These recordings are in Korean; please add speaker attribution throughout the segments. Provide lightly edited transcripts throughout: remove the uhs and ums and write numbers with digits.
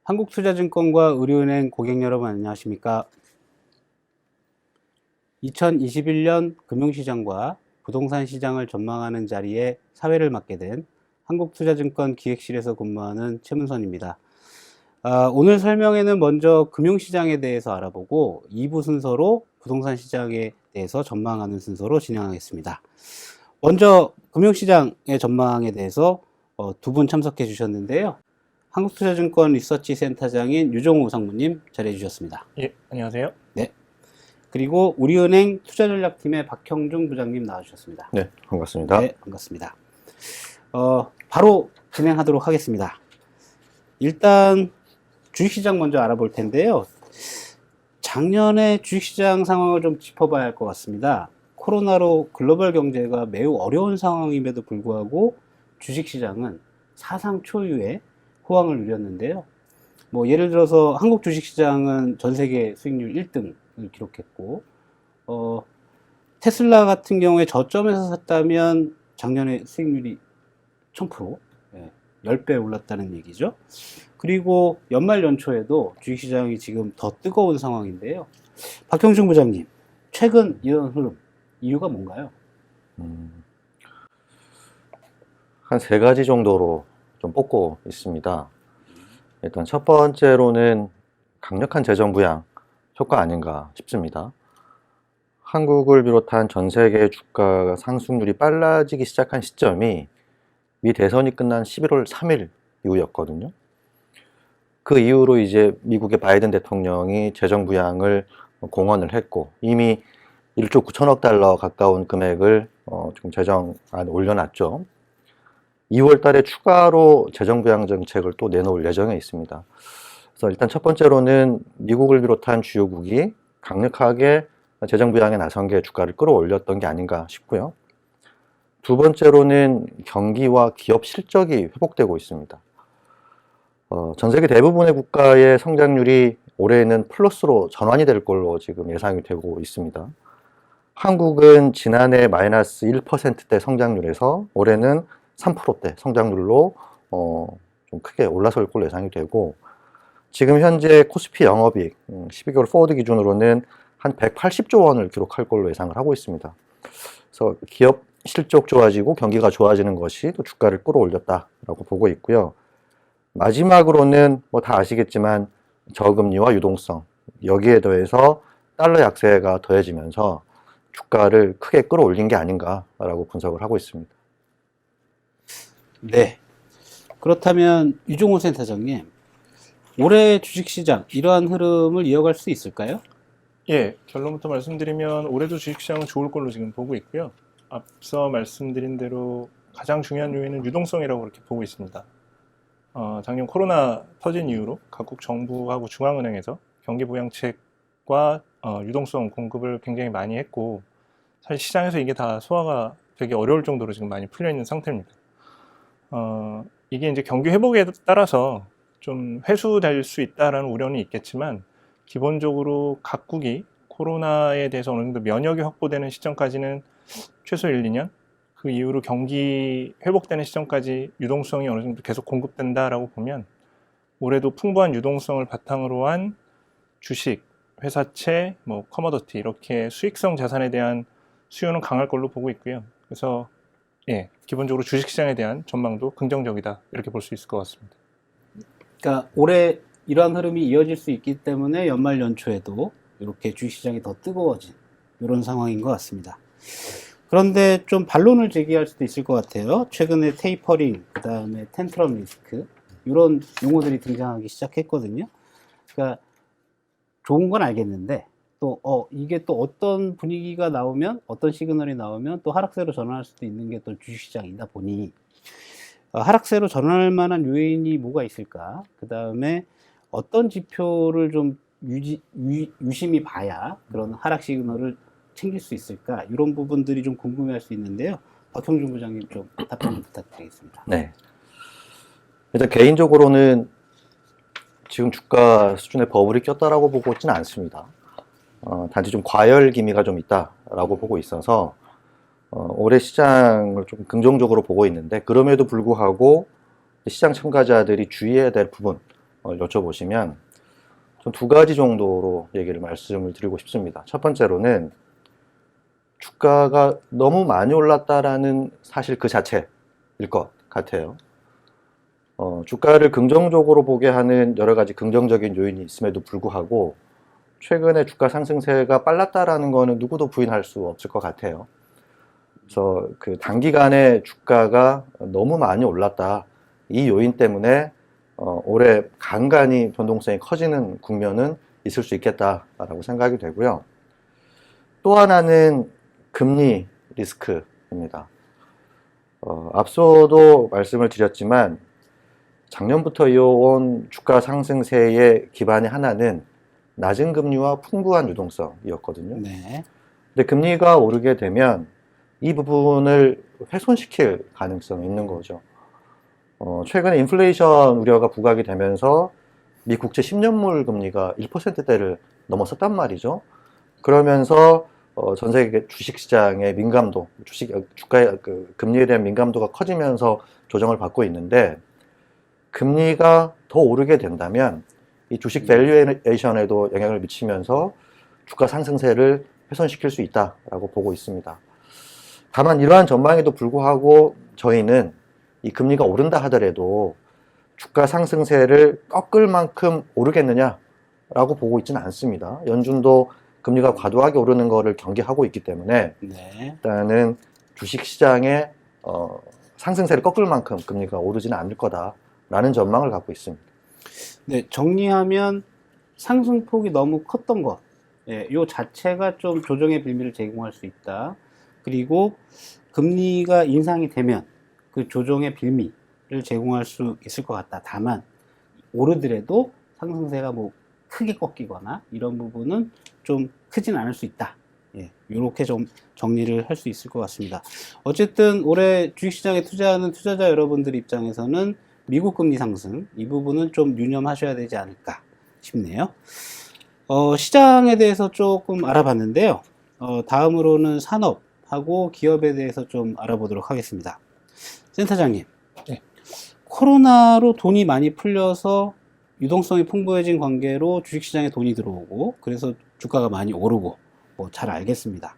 Speaker 1: 한국투자증권과 의료은행 고객 여러분 안녕하십니까? 2021년 금융시장과 부동산 시장을 전망하는 자리에 사회를 맡게 된 한국투자증권 기획실에서 근무하는 최문선입니다. 오늘 설명에는 먼저 금융시장에 대해서 알아보고 2부 순서로 부동산 시장에 대해서 전망하는 순서로 진행하겠습니다. 먼저 금융시장의 전망에 대해서 두 분 참석해 주셨는데요. 한국투자증권 리서치 센터장인 유종우 상무님 자리해 주셨습니다.
Speaker 2: 예, 안녕하세요.
Speaker 1: 네. 그리고 우리은행 투자전략팀의 박형중 부장님 나와주셨습니다.
Speaker 3: 네, 반갑습니다.
Speaker 1: 네, 반갑습니다. 바로 진행하도록 하겠습니다. 일단 주식시장 먼저 알아볼 텐데요. 작년에 주식시장 상황을 좀 짚어봐야 할 것 같습니다. 코로나로 글로벌 경제가 매우 어려운 상황임에도 불구하고 주식시장은 사상 초유의 호황을 누렸는데요. 예를 들어서 한국 주식시장은 전 세계 수익률 1등을 기록했고, 테슬라 같은 경우에 저점에서 샀다면 작년에 수익률이 1000%, 10배 올랐다는 얘기죠. 그리고 연말 연초에도 주식시장이 지금 더 뜨거운 상황인데요. 박형중 부장님, 최근 이런 흐름, 이유가 뭔가요?
Speaker 3: 한 세 가지 정도로 좀 뽑고 있습니다. 일단 첫 번째로는 강력한 재정 부양 효과 아닌가 싶습니다. 한국을 비롯한 전 세계 주가 상승률이 빨라지기 시작한 시점이 미 대선이 끝난 11월 3일 이후였거든요. 그 이후로 이제 미국의 바이든 대통령이 재정 부양을 공언을 했고 이미 1조 9천억 달러 가까운 금액을 지금 재정안에 올려놨죠. 2월 달에 추가로 재정 부양 정책을 또 내놓을 예정에 있습니다. 그래서 일단 첫 번째로는 미국을 비롯한 주요국이 강력하게 재정 부양에 나선 게 주가를 끌어올렸던 게 아닌가 싶고요. 두 번째로는 경기와 기업 실적이 회복되고 있습니다. 전 세계 대부분의 국가의 성장률이 올해는 플러스로 전환이 될 걸로 지금 예상이 되고 있습니다. 한국은 지난해 마이너스 1%대 성장률에서 올해는 3%대 성장률로 좀 크게 올라설 걸로 예상이 되고 지금 현재 코스피 영업이익 12개월 포워드 기준으로는 한 180조 원을 기록할 걸로 예상을 하고 있습니다. 그래서 기업 실적 좋아지고 경기가 좋아지는 것이 또 주가를 끌어올렸다라고 보고 있고요. 마지막으로는 다 아시겠지만 저금리와 유동성 여기에 더해서 달러 약세가 더해지면서 주가를 크게 끌어올린 게 아닌가라고 분석을 하고 있습니다.
Speaker 1: 네. 그렇다면 유종호 센터장님, 올해 주식시장 이러한 흐름을 이어갈 수 있을까요?
Speaker 2: 예, 결론부터 말씀드리면 올해도 주식시장은 좋을 걸로 지금 보고 있고요. 앞서 말씀드린 대로 가장 중요한 요인은 유동성이라고 그렇게 보고 있습니다. 작년 코로나 터진 이후로 각국 정부하고 중앙은행에서 경기 부양책과 유동성 공급을 굉장히 많이 했고 사실 시장에서 이게 다 소화가 되게 어려울 정도로 지금 많이 풀려 있는 상태입니다. 이게 이제 경기 회복에 따라서 좀 회수될 수 있다라는 우려는 있겠지만 기본적으로 각국이 코로나에 대해서 어느 정도 면역이 확보되는 시점까지는 최소 1, 2년 그 이후로 경기 회복되는 시점까지 유동성이 어느 정도 계속 공급된다라고 보면 올해도 풍부한 유동성을 바탕으로 한 주식, 회사채, 커머더티 이렇게 수익성 자산에 대한 수요는 강할 걸로 보고 있고요. 그래서 기본적으로 주식시장에 대한 전망도 긍정적이다 이렇게 볼 수 있을 것 같습니다.
Speaker 1: 그러니까 올해 이러한 흐름이 이어질 수 있기 때문에 연말 연초에도 이렇게 주식시장이 더 뜨거워진 이런 상황인 것 같습니다. 그런데 좀 반론을 제기할 수도 있을 것 같아요. 최근에 테이퍼링, 그 다음에 텐트럼 리스크 이런 용어들이 등장하기 시작했거든요. 그러니까 좋은 건 알겠는데 또 이게 또 어떤 분위기가 나오면 어떤 시그널이 나오면 또 하락세로 전환할 수도 있는 게 또 주식시장이다 보니 하락세로 전환할 만한 요인이 뭐가 있을까? 그 다음에 어떤 지표를 좀 유심히 봐야 그런 하락 시그널을 챙길 수 있을까? 이런 부분들이 좀 궁금해할 수 있는데요. 박형준 부장님 좀 답변 부탁드리겠습니다.
Speaker 3: 네. 일단 개인적으로는 지금 주가 수준에 버블이 꼈다라고 보고 있지는 않습니다. 단지 좀 과열 기미가 좀 있다라고 보고 있어서 올해 시장을 좀 긍정적으로 보고 있는데 그럼에도 불구하고 시장 참가자들이 주의해야 될 부분 여쭤보시면 좀 두 가지 정도로 말씀을 드리고 싶습니다. 첫 번째로는 주가가 너무 많이 올랐다라는 사실 그 자체일 것 같아요. 주가를 긍정적으로 보게 하는 여러 가지 긍정적인 요인이 있음에도 불구하고 최근에 주가 상승세가 빨랐다라는 거는 누구도 부인할 수 없을 것 같아요. 그래서 그 단기간에 주가가 너무 많이 올랐다. 이 요인 때문에 올해 간간히 변동성이 커지는 국면은 있을 수 있겠다라고 생각이 되고요. 또 하나는 금리 리스크입니다. 앞서도 말씀을 드렸지만 작년부터 이어온 주가 상승세의 기반의 하나는 낮은 금리와 풍부한 유동성이었거든요.
Speaker 1: 네.
Speaker 3: 근데 금리가 오르게 되면 이 부분을 훼손시킬 가능성이 있는 거죠. 최근에 인플레이션 우려가 부각이 되면서 미 국채 10년물 금리가 1%대를 넘어섰단 말이죠. 그러면서 전 세계 주식시장의 민감도, 주가의 금리에 대한 민감도가 커지면서 조정을 받고 있는데 금리가 더 오르게 된다면 이 주식 밸류에이션에도 영향을 미치면서 주가 상승세를 훼손시킬 수 있다라고 보고 있습니다. 다만 이러한 전망에도 불구하고 저희는 이 금리가 오른다 하더라도 주가 상승세를 꺾을 만큼 오르겠느냐라고 보고 있지는 않습니다. 연준도 금리가 과도하게 오르는 것을 경계하고 있기 때문에
Speaker 1: 네.
Speaker 3: 일단은 주식시장의 상승세를 꺾을 만큼 금리가 오르지는 않을 거다라는 전망을 갖고 있습니다.
Speaker 1: 네, 정리하면 상승폭이 너무 컸던 것, 요 자체가 좀 조정의 빌미를 제공할 수 있다. 그리고 금리가 인상이 되면 그 조정의 빌미를 제공할 수 있을 것 같다. 다만 오르더라도 상승세가 뭐 크게 꺾이거나 이런 부분은 좀 크진 않을 수 있다. 이렇게 좀 정리를 할 수 있을 것 같습니다. 어쨌든 올해 주식시장에 투자하는 투자자 여러분들 입장에서는 미국 금리 상승 이 부분은 좀 유념하셔야 되지 않을까 싶네요. 시장에 대해서 조금 알아봤는데요. 다음으로는 산업하고 기업에 대해서 좀 알아보도록 하겠습니다. 센터장님,
Speaker 2: 네.
Speaker 1: 코로나로 돈이 많이 풀려서 유동성이 풍부해진 관계로 주식시장에 돈이 들어오고 그래서 주가가 많이 오르고 뭐 잘 알겠습니다.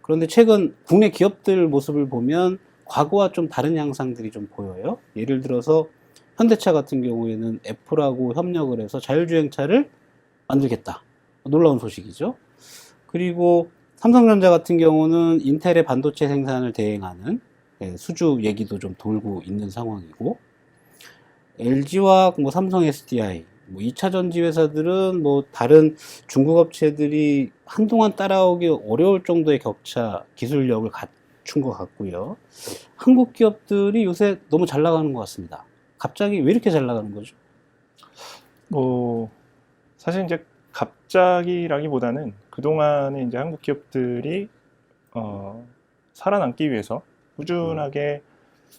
Speaker 1: 그런데 최근 국내 기업들 모습을 보면 과거와 좀 다른 양상들이 좀 보여요. 예를 들어서 현대차 같은 경우에는 애플하고 협력을 해서 자율주행차를 만들겠다. 놀라운 소식이죠. 그리고 삼성전자 같은 경우는 인텔의 반도체 생산을 대행하는 수주 얘기도 좀 돌고 있는 상황이고, LG와 뭐 삼성 SDI, 뭐 2차 전지 회사들은 뭐 다른 중국 업체들이 한동안 따라오기 어려울 정도의 격차, 기술력을 갖춘 것 같고요. 한국 기업들이 요새 너무 잘 나가는 것 같습니다. 갑자기 왜 이렇게 잘 나가는 거죠?
Speaker 2: 사실 이제 갑자기라기보다는 그동안에 이제 한국 기업들이 살아남기 위해서 꾸준하게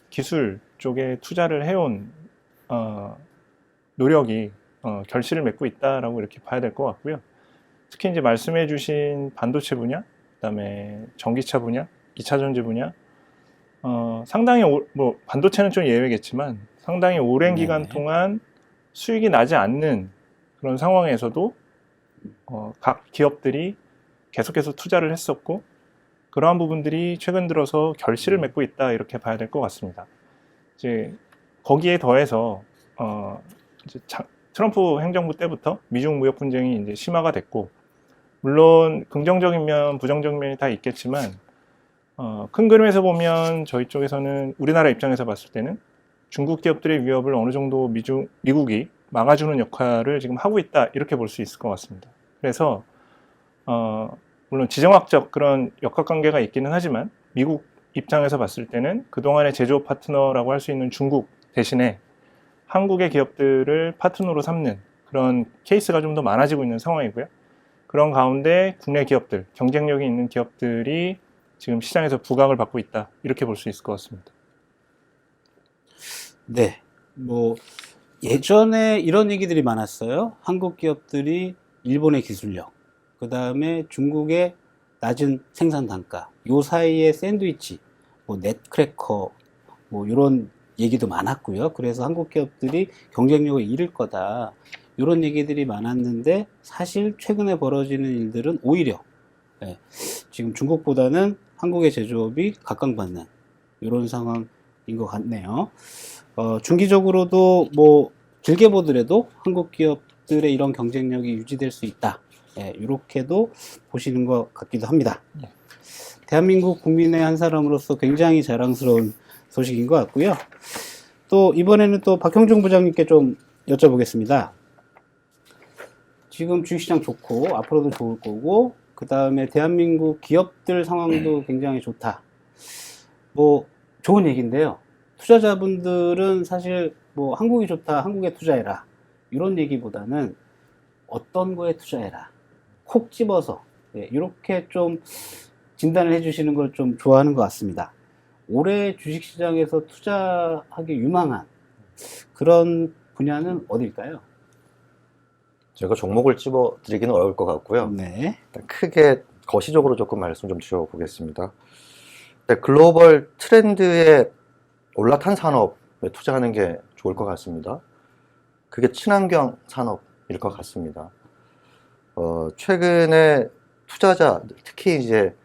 Speaker 2: 기술 쪽에 투자를 해온 노력이 결실을 맺고 있다라고 이렇게 봐야 될 것 같고요. 특히 이제 말씀해주신 반도체 분야, 그다음에 전기차 분야, 2차 전지 분야, 상당히 뭐 반도체는 좀 예외겠지만 상당히 오랜 기간 동안 수익이 나지 않는 그런 상황에서도 각 기업들이 계속해서 투자를 했었고 그러한 부분들이 최근 들어서 결실을 맺고 있다 이렇게 봐야 될 것 같습니다. 이제 거기에 더해서 이제 트럼프 행정부 때부터 미중 무역 분쟁이 이제 심화가 됐고 물론 긍정적인 면, 부정적인 면이 다 있겠지만 큰 그림에서 보면 저희 쪽에서는 우리나라 입장에서 봤을 때는 중국 기업들의 위협을 어느 정도 미국이 막아주는 역할을 지금 하고 있다 이렇게 볼 수 있을 것 같습니다. 그래서 물론 지정학적 그런 역학관계가 있기는 하지만 미국 입장에서 봤을 때는 그동안의 제조업 파트너라고 할 수 있는 중국 대신에 한국의 기업들을 파트너로 삼는 그런 케이스가 좀 더 많아지고 있는 상황이고요. 그런 가운데 국내 기업들, 경쟁력이 있는 기업들이 지금 시장에서 부각을 받고 있다 이렇게 볼 수 있을 것 같습니다.
Speaker 1: 네, 뭐 예전에 이런 얘기들이 많았어요. 한국 기업들이 일본의 기술력, 그 다음에 중국의 낮은 생산 단가, 요 사이에 샌드위치, 뭐 넷크래커, 뭐 이런 얘기도 많았고요. 그래서 한국 기업들이 경쟁력을 잃을 거다. 이런 얘기들이 많았는데 사실 최근에 벌어지는 일들은 오히려 예, 지금 중국보다는 한국의 제조업이 각광받는 이런 상황인 것 같네요. 중기적으로도 뭐 길게 보더라도 한국 기업들의 이런 경쟁력이 유지될 수 있다. 예, 이렇게도 보시는 것 같기도 합니다. 대한민국 국민의 한 사람으로서 굉장히 자랑스러운 소식인 것 같고요. 또 이번에는 또 박형중 부장님께 좀 여쭤보겠습니다. 지금 주식시장 좋고 앞으로도 좋을 거고 그 다음에 대한민국 기업들 상황도 굉장히 좋다. 뭐 좋은 얘기인데요. 투자자분들은 사실 뭐 한국이 좋다, 한국에 투자해라 이런 얘기보다는 어떤 거에 투자해라, 콕 집어서 이렇게 좀 진단을 해주시는 걸 좀 좋아하는 것 같습니다. 올해 주식시장에서 투자하기 유망한 그런 분야는 어딜까요?
Speaker 3: 제가 종목을 집어드리기는 어려울 것 같고요.
Speaker 1: 네.
Speaker 3: 일단 크게 거시적으로 조금 말씀 좀 드려보겠습니다. 글로벌 트렌드에 올라탄 산업에 투자하는 게 좋을 것 같습니다. 그게 친환경 산업일 것 같습니다. 최근에 투자자, 특히 이제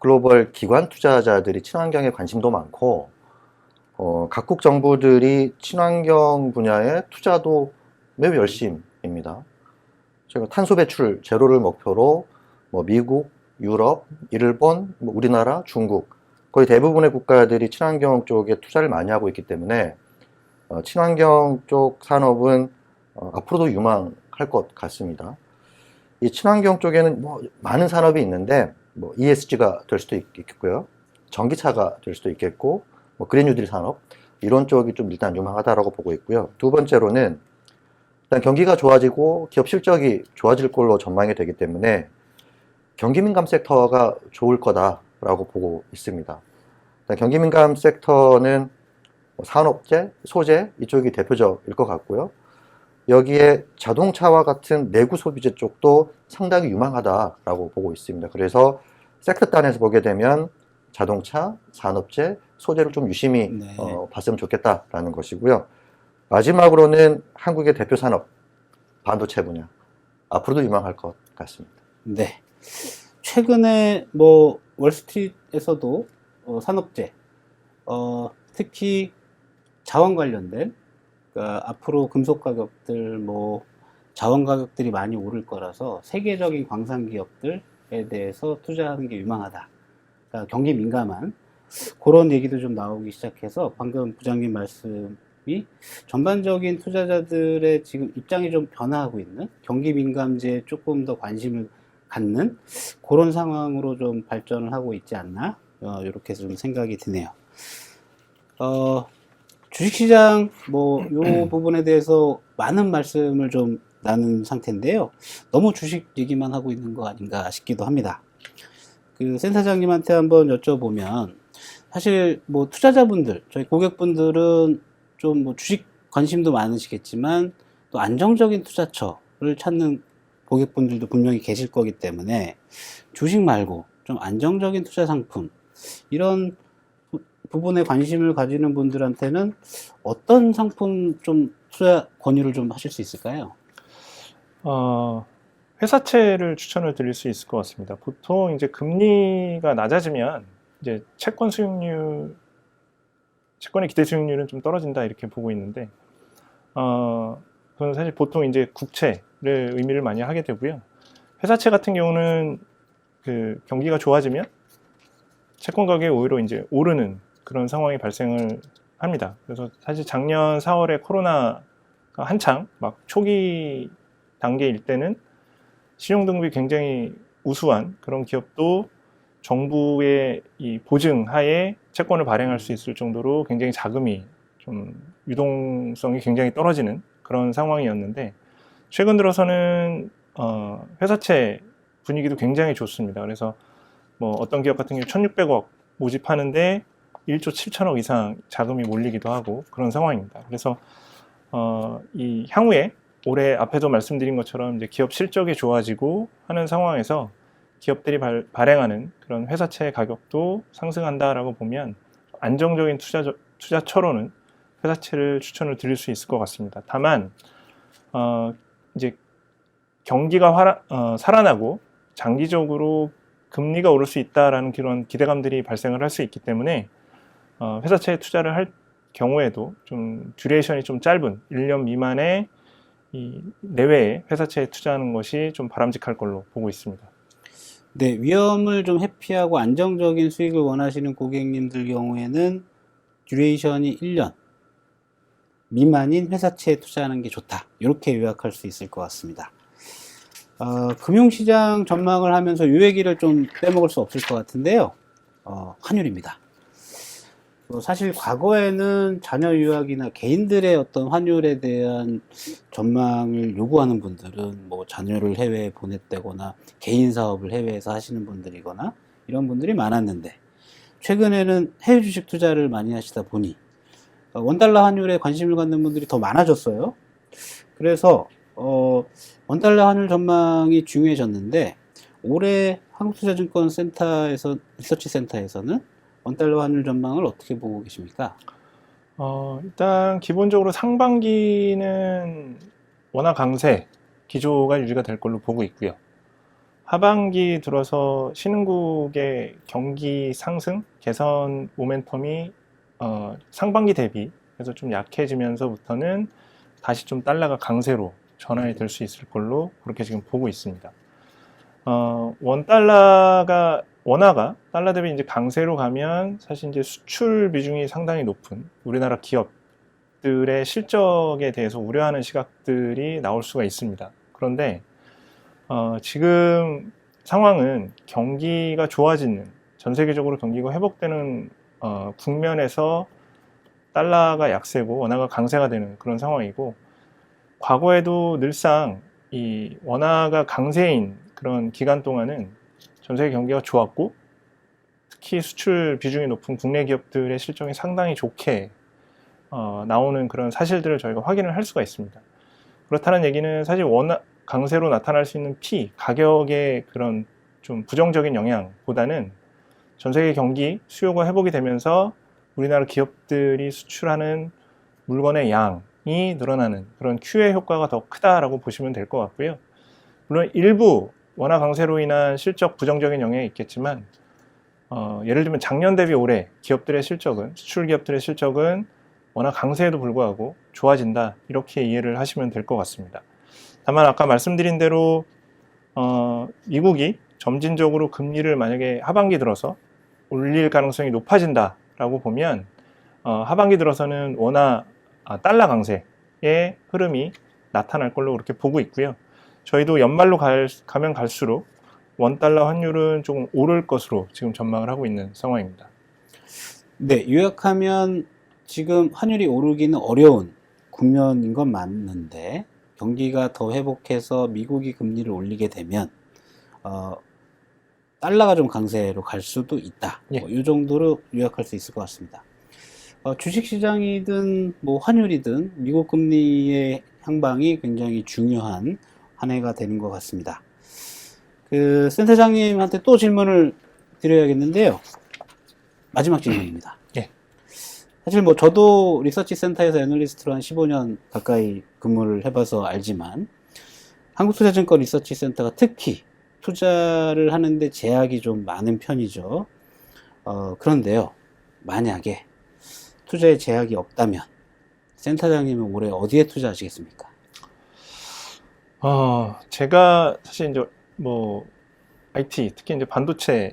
Speaker 3: 글로벌 기관 투자자들이 친환경에 관심도 많고, 각국 정부들이 친환경 분야에 투자도 매우 열심입니다. 제가 탄소 배출 제로를 목표로 뭐 미국, 유럽, 일본, 뭐 우리나라, 중국 거의 대부분의 국가들이 친환경 쪽에 투자를 많이 하고 있기 때문에 친환경 쪽 산업은 앞으로도 유망할 것 같습니다. 이 친환경 쪽에는 뭐 많은 산업이 있는데 뭐 ESG가 될 수도 있겠고요, 전기차가 될 수도 있겠고, 뭐 그린 뉴딜 산업 이런 쪽이 좀 일단 유망하다라고 보고 있고요. 두 번째로는 일단 경기가 좋아지고 기업 실적이 좋아질 걸로 전망이 되기 때문에 경기 민감 섹터가 좋을 거다라고 보고 있습니다. 일단 경기 민감 섹터는 산업재, 소재 이쪽이 대표적일 것 같고요. 여기에 자동차와 같은 내구 소비재 쪽도 상당히 유망하다라고 보고 있습니다. 그래서 섹터 단에서 보게 되면 자동차, 산업재, 소재를 좀 유심히
Speaker 1: 네.
Speaker 3: 봤으면 좋겠다라는 것이고요. 마지막으로는 한국의 대표 산업, 반도체 분야. 앞으로도 유망할 것 같습니다.
Speaker 1: 네. 최근에 뭐 월스트리트에서도 산업재, 특히 자원 관련된, 그러니까 앞으로 금속 가격들, 뭐 자원 가격들이 많이 오를 거라서 세계적인 광산 기업들에 대해서 투자하는 게 유망하다. 그러니까 경기 민감한 그런 얘기도 좀 나오기 시작해서 방금 부장님 말씀이 전반적인 투자자들의 지금 입장이 좀 변화하고 있는, 경기 민감제에 조금 더 관심을 갖는 그런 상황으로 좀 발전을 하고 있지 않나, 이렇게 좀 생각이 드네요. 주식시장 뭐 요 부분에 대해서 많은 말씀을 좀 나눈 상태인데요. 너무 주식 얘기만 하고 있는 거 아닌가 싶기도 합니다. 그 센터장님한테 한번 여쭤보면, 사실 뭐 투자자분들, 저희 고객분들은 좀 뭐 주식 관심도 많으시겠지만 또 안정적인 투자처를 찾는 고객분들도 분명히 계실 거기 때문에 주식 말고 좀 안정적인 투자 상품, 이런 부분에 관심을 가지는 분들한테는 어떤 상품 좀 투자 권유를 좀 하실 수 있을까요?
Speaker 2: 회사채를 추천을 드릴 수 있을 것 같습니다. 보통 이제 금리가 낮아지면 이제 채권 수익률, 채권의 기대 수익률은 좀 떨어진다 이렇게 보고 있는데, 그건 사실 보통 이제 국채를 의미를 많이 하게 되고요. 회사채 같은 경우는 그 경기가 좋아지면 채권 가격이 오히려 이제 오르는 그런 상황이 발생을 합니다. 그래서 사실 작년 4월에 코로나가 한창 막 초기 단계일 때는 신용등급이 굉장히 우수한 그런 기업도 정부의 이 보증 하에 채권을 발행할 수 있을 정도로 굉장히 자금이 좀 유동성이 굉장히 떨어지는 그런 상황이었는데, 최근 들어서는 회사채 분위기도 굉장히 좋습니다. 그래서 뭐 어떤 기업 같은 경우 1,600억 모집하는데 1조 7천억 이상 자금이 몰리기도 하고 그런 상황입니다. 그래서 이 향후에 올해 앞에도 말씀드린 것처럼 이제 기업 실적이 좋아지고 하는 상황에서 기업들이 발행하는 그런 회사채 가격도 상승한다라고 보면 안정적인 투자처로는 회사채를 추천을 드릴 수 있을 것 같습니다. 다만 이제 경기가 살아나고 장기적으로 금리가 오를 수 있다라는 그런 기대감들이 발생을 할 수 있기 때문에 회사채에 투자를 할 경우에도 좀 듀레이션이 좀 짧은 1년 미만의 이 내외에 회사채에 투자하는 것이 좀 바람직할 걸로 보고 있습니다.
Speaker 1: 네, 위험을 좀 회피하고 안정적인 수익을 원하시는 고객님들 경우에는 듀레이션이 1년 미만인 회사채에 투자하는 게 좋다. 이렇게 요약할 수 있을 것 같습니다. 금융시장 전망을 하면서 요 얘기를 좀 빼먹을 수 없을 것 같은데요. 환율입니다. 사실 과거에는 자녀 유학이나 개인들의 어떤 환율에 대한 전망을 요구하는 분들은 뭐 자녀를 해외에 보냈다거나 개인 사업을 해외에서 하시는 분들이거나 이런 분들이 많았는데 최근에는 해외 주식 투자를 많이 하시다 보니 원달러 환율에 관심을 갖는 분들이 더 많아졌어요. 그래서 원달러 환율 전망이 중요해졌는데 올해 한국투자증권센터에서 리서치 센터에서는 원달러 환율 전망을 어떻게 보고 계십니까?
Speaker 2: 일단 기본적으로 상반기는 원화 강세 기조가 유지가 될 걸로 보고 있고요. 하반기 들어서 신흥국의 경기 상승, 개선 모멘텀이 상반기 대비 해서 좀 약해지면서부터는 다시 좀 달러가 강세로 전환이 될 수 있을 걸로 그렇게 지금 보고 있습니다. 원화가 달러 대비 이제 강세로 가면 사실 이제 수출 비중이 상당히 높은 우리나라 기업들의 실적에 대해서 우려하는 시각들이 나올 수가 있습니다. 그런데 지금 상황은 경기가 좋아지는 전 세계적으로 경기가 회복되는 국면에서 달러가 약세고 원화가 강세가 되는 그런 상황이고 과거에도 늘상 이 원화가 강세인 그런 기간 동안은 전 세계 경기가 좋았고 특히 수출 비중이 높은 국내 기업들의 실적이 상당히 좋게 나오는 그런 사실들을 저희가 확인을 할 수가 있습니다. 그렇다는 얘기는 사실 원화 강세로 나타날 수 있는 가격의 그런 좀 부정적인 영향보다는 전 세계 경기 수요가 회복이 되면서 우리나라 기업들이 수출하는 물건의 양이 늘어나는 그런 QE 효과가 더 크다라고 보시면 될 것 같고요. 물론 일부 원화 강세로 인한 실적 부정적인 영향이 있겠지만 예를 들면 작년 대비 올해 기업들의 실적은 수출 기업들의 실적은 원화 강세에도 불구하고 좋아진다 이렇게 이해를 하시면 될 것 같습니다. 다만 아까 말씀드린 대로 미국이 점진적으로 금리를 만약에 하반기 들어서 올릴 가능성이 높아진다라고 보면 하반기 들어서는 달러 강세의 흐름이 나타날 걸로 그렇게 보고 있고요. 저희도 연말로 가면 갈수록 원달러 환율은 조금 오를 것으로 지금 전망을 하고 있는 상황입니다.
Speaker 1: 네, 요약하면 지금 환율이 오르기는 어려운 국면인 건 맞는데 경기가 더 회복해서 미국이 금리를 올리게 되면 달러가 좀 강세로 갈 수도 있다.
Speaker 2: 예.
Speaker 1: 이 정도로 요약할 수 있을 것 같습니다. 주식시장이든 뭐 환율이든 미국 금리의 향방이 굉장히 중요한 한 해가 되는 것 같습니다. 센터장님한테 또 질문을 드려야겠는데요. 마지막 질문입니다.
Speaker 2: 예.
Speaker 1: 사실 뭐 저도 리서치 센터에서 애널리스트로 한 15년 가까이 근무를 해봐서 알지만 한국투자증권 리서치 센터가 특히 투자를 하는데 제약이 좀 많은 편이죠. 그런데요, 만약에 투자에 제약이 없다면 센터장님은 올해 어디에 투자하시겠습니까?
Speaker 2: 제가 사실 이제 뭐 IT 특히 이제 반도체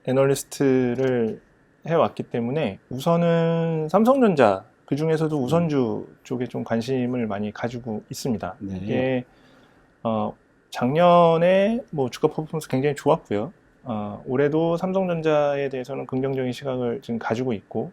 Speaker 2: 애널리스트를 해왔기 때문에 우선은 삼성전자 그 중에서도 우선주 쪽에 좀 관심을 많이 가지고 있습니다.
Speaker 1: 네.
Speaker 2: 이게 작년에 뭐 주가 퍼포먼스 굉장히 좋았고요. 올해도 삼성전자에 대해서는 긍정적인 시각을 지금 가지고 있고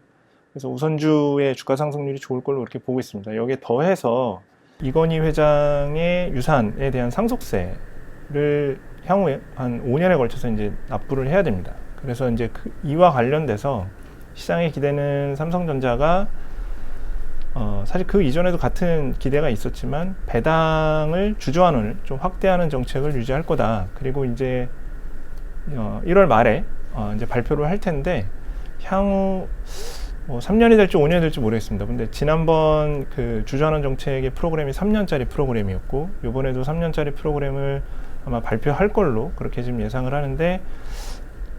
Speaker 2: 그래서 우선주의 주가 상승률이 좋을 걸로 그렇게 보고 있습니다. 여기에 더해서 이건희 회장의 유산에 대한 상속세를 향후에 한 5년에 걸쳐서 이제 납부를 해야 됩니다. 그래서 이제 이와 관련돼서 시장에 기대는 삼성전자가 사실 그 이전에도 같은 기대가 있었지만 배당을 주주환원을 좀 확대하는 정책을 유지할 거다. 그리고 이제 1월 말에 이제 발표를 할 텐데 향후 3년이 될지 5년이 될지 모르겠습니다. 근데 지난번 그 주저하는 정책의 프로그램이 3년짜리 프로그램이었고 이번에도 3년짜리 프로그램을 아마 발표할 걸로 그렇게 지금 예상을 하는데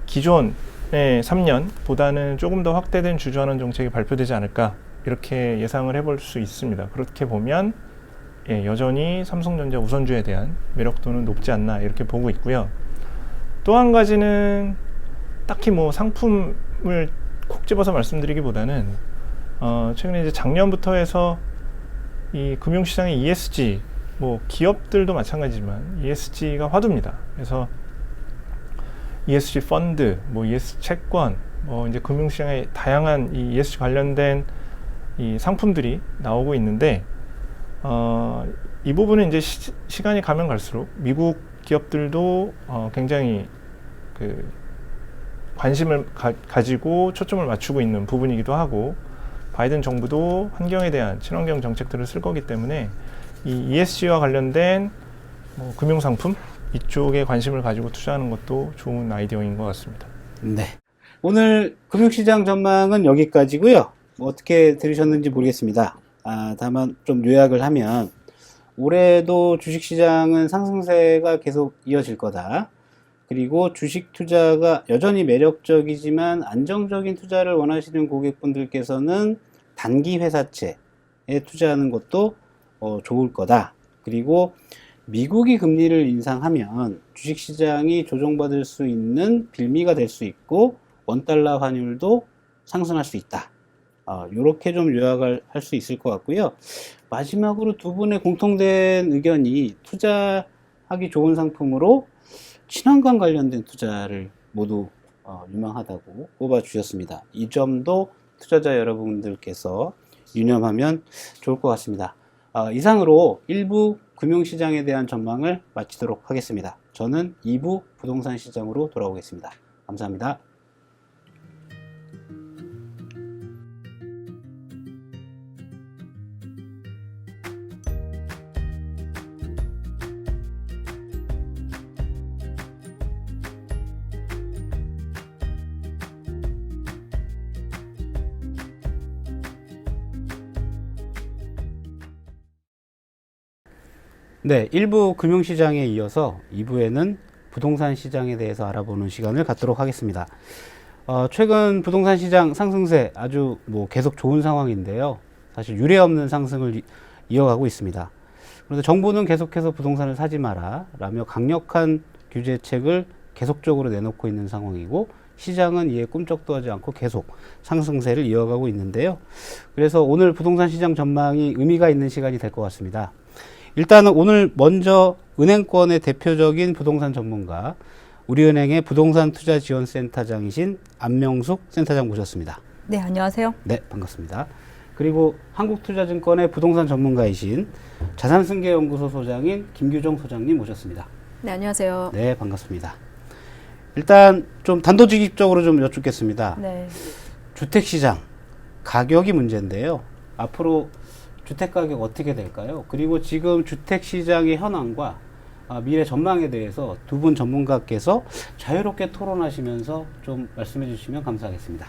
Speaker 2: 기존의 3년보다는 조금 더 확대된 주저하는 정책이 발표되지 않을까 이렇게 예상을 해볼 수 있습니다. 그렇게 보면 여전히 삼성전자 우선주에 대한 매력도는 높지 않나 이렇게 보고 있고요. 또 한 가지는 딱히 뭐 상품을 콕 집어서 말씀드리기보다는 최근에 이제 작년부터 해서 이 금융시장의 ESG 뭐 기업들도 마찬가지지만 ESG가 화두입니다. 그래서 ESG 펀드, 뭐 ESG 채권, 뭐 이제 금융시장에 다양한 이 ESG 관련된 이 상품들이 나오고 있는데 이 부분은 이제 시간이 가면 갈수록 미국 기업들도 굉장히 그 관심을 가지고 초점을 맞추고 있는 부분이기도 하고 바이든 정부도 환경에 대한 친환경 정책들을 쓸 거기 때문에 이 ESG와 관련된 뭐 금융상품 이쪽에 관심을 가지고 투자하는 것도 좋은 아이디어인 것 같습니다.
Speaker 1: 네. 오늘 금융시장 전망은 여기까지고요. 뭐 어떻게 들으셨는지 모르겠습니다. 다만 좀 요약을 하면 올해도 주식시장은 상승세가 계속 이어질 거다. 그리고 주식 투자가 여전히 매력적이지만 안정적인 투자를 원하시는 고객분들께서는 단기 회사채에 투자하는 것도 좋을 거다. 그리고 미국이 금리를 인상하면 주식시장이 조정받을 수 있는 빌미가 될 수 있고 원달러 환율도 상승할 수 있다. 이렇게 좀 요약을 할 수 있을 것 같고요. 마지막으로 두 분의 공통된 의견이 투자하기 좋은 상품으로 친환경 관련된 투자를 모두 유망하다고 꼽아주셨습니다. 이 점도 투자자 여러분들께서 유념하면 좋을 것 같습니다. 이상으로 1부 금융시장에 대한 전망을 마치도록 하겠습니다. 저는 2부 부동산 시장으로 돌아오겠습니다. 감사합니다. 네, 1부 금융시장에 이어서 2부에는 부동산 시장에 대해서 알아보는 시간을 갖도록 하겠습니다. 최근 부동산 시장 상승세 아주 계속 좋은 상황인데요. 사실 유례 없는 상승을 이어가고 있습니다. 그런데 정부는 계속해서 부동산을 사지 마라 라며 강력한 규제책을 계속적으로 내놓고 있는 상황이고 시장은 이에 꿈쩍도 하지 않고 계속 상승세를 이어가고 있는데요. 그래서 오늘 부동산 시장 전망이 의미가 있는 시간이 될 것 같습니다. 일단은 오늘 먼저 은행권의 대표적인 부동산 전문가 우리은행의 부동산 투자 지원센터장이신 안명숙 센터장 모셨습니다.
Speaker 4: 네, 안녕하세요.
Speaker 1: 네, 반갑습니다. 그리고 한국투자증권의 부동산 전문가이신 자산승계연구소 소장인 김규정 소장님 모셨습니다.
Speaker 4: 네, 안녕하세요.
Speaker 1: 네, 반갑습니다. 일단 좀 단도직입적으로 좀 여쭙겠습니다.
Speaker 4: 네.
Speaker 1: 주택시장 가격이 문제인데요. 앞으로 주택가격 어떻게 될까요? 그리고 지금 주택시장의 현황과 미래 전망에 대해서 두 분 전문가께서 자유롭게 토론하시면서 좀 말씀해 주시면 감사하겠습니다.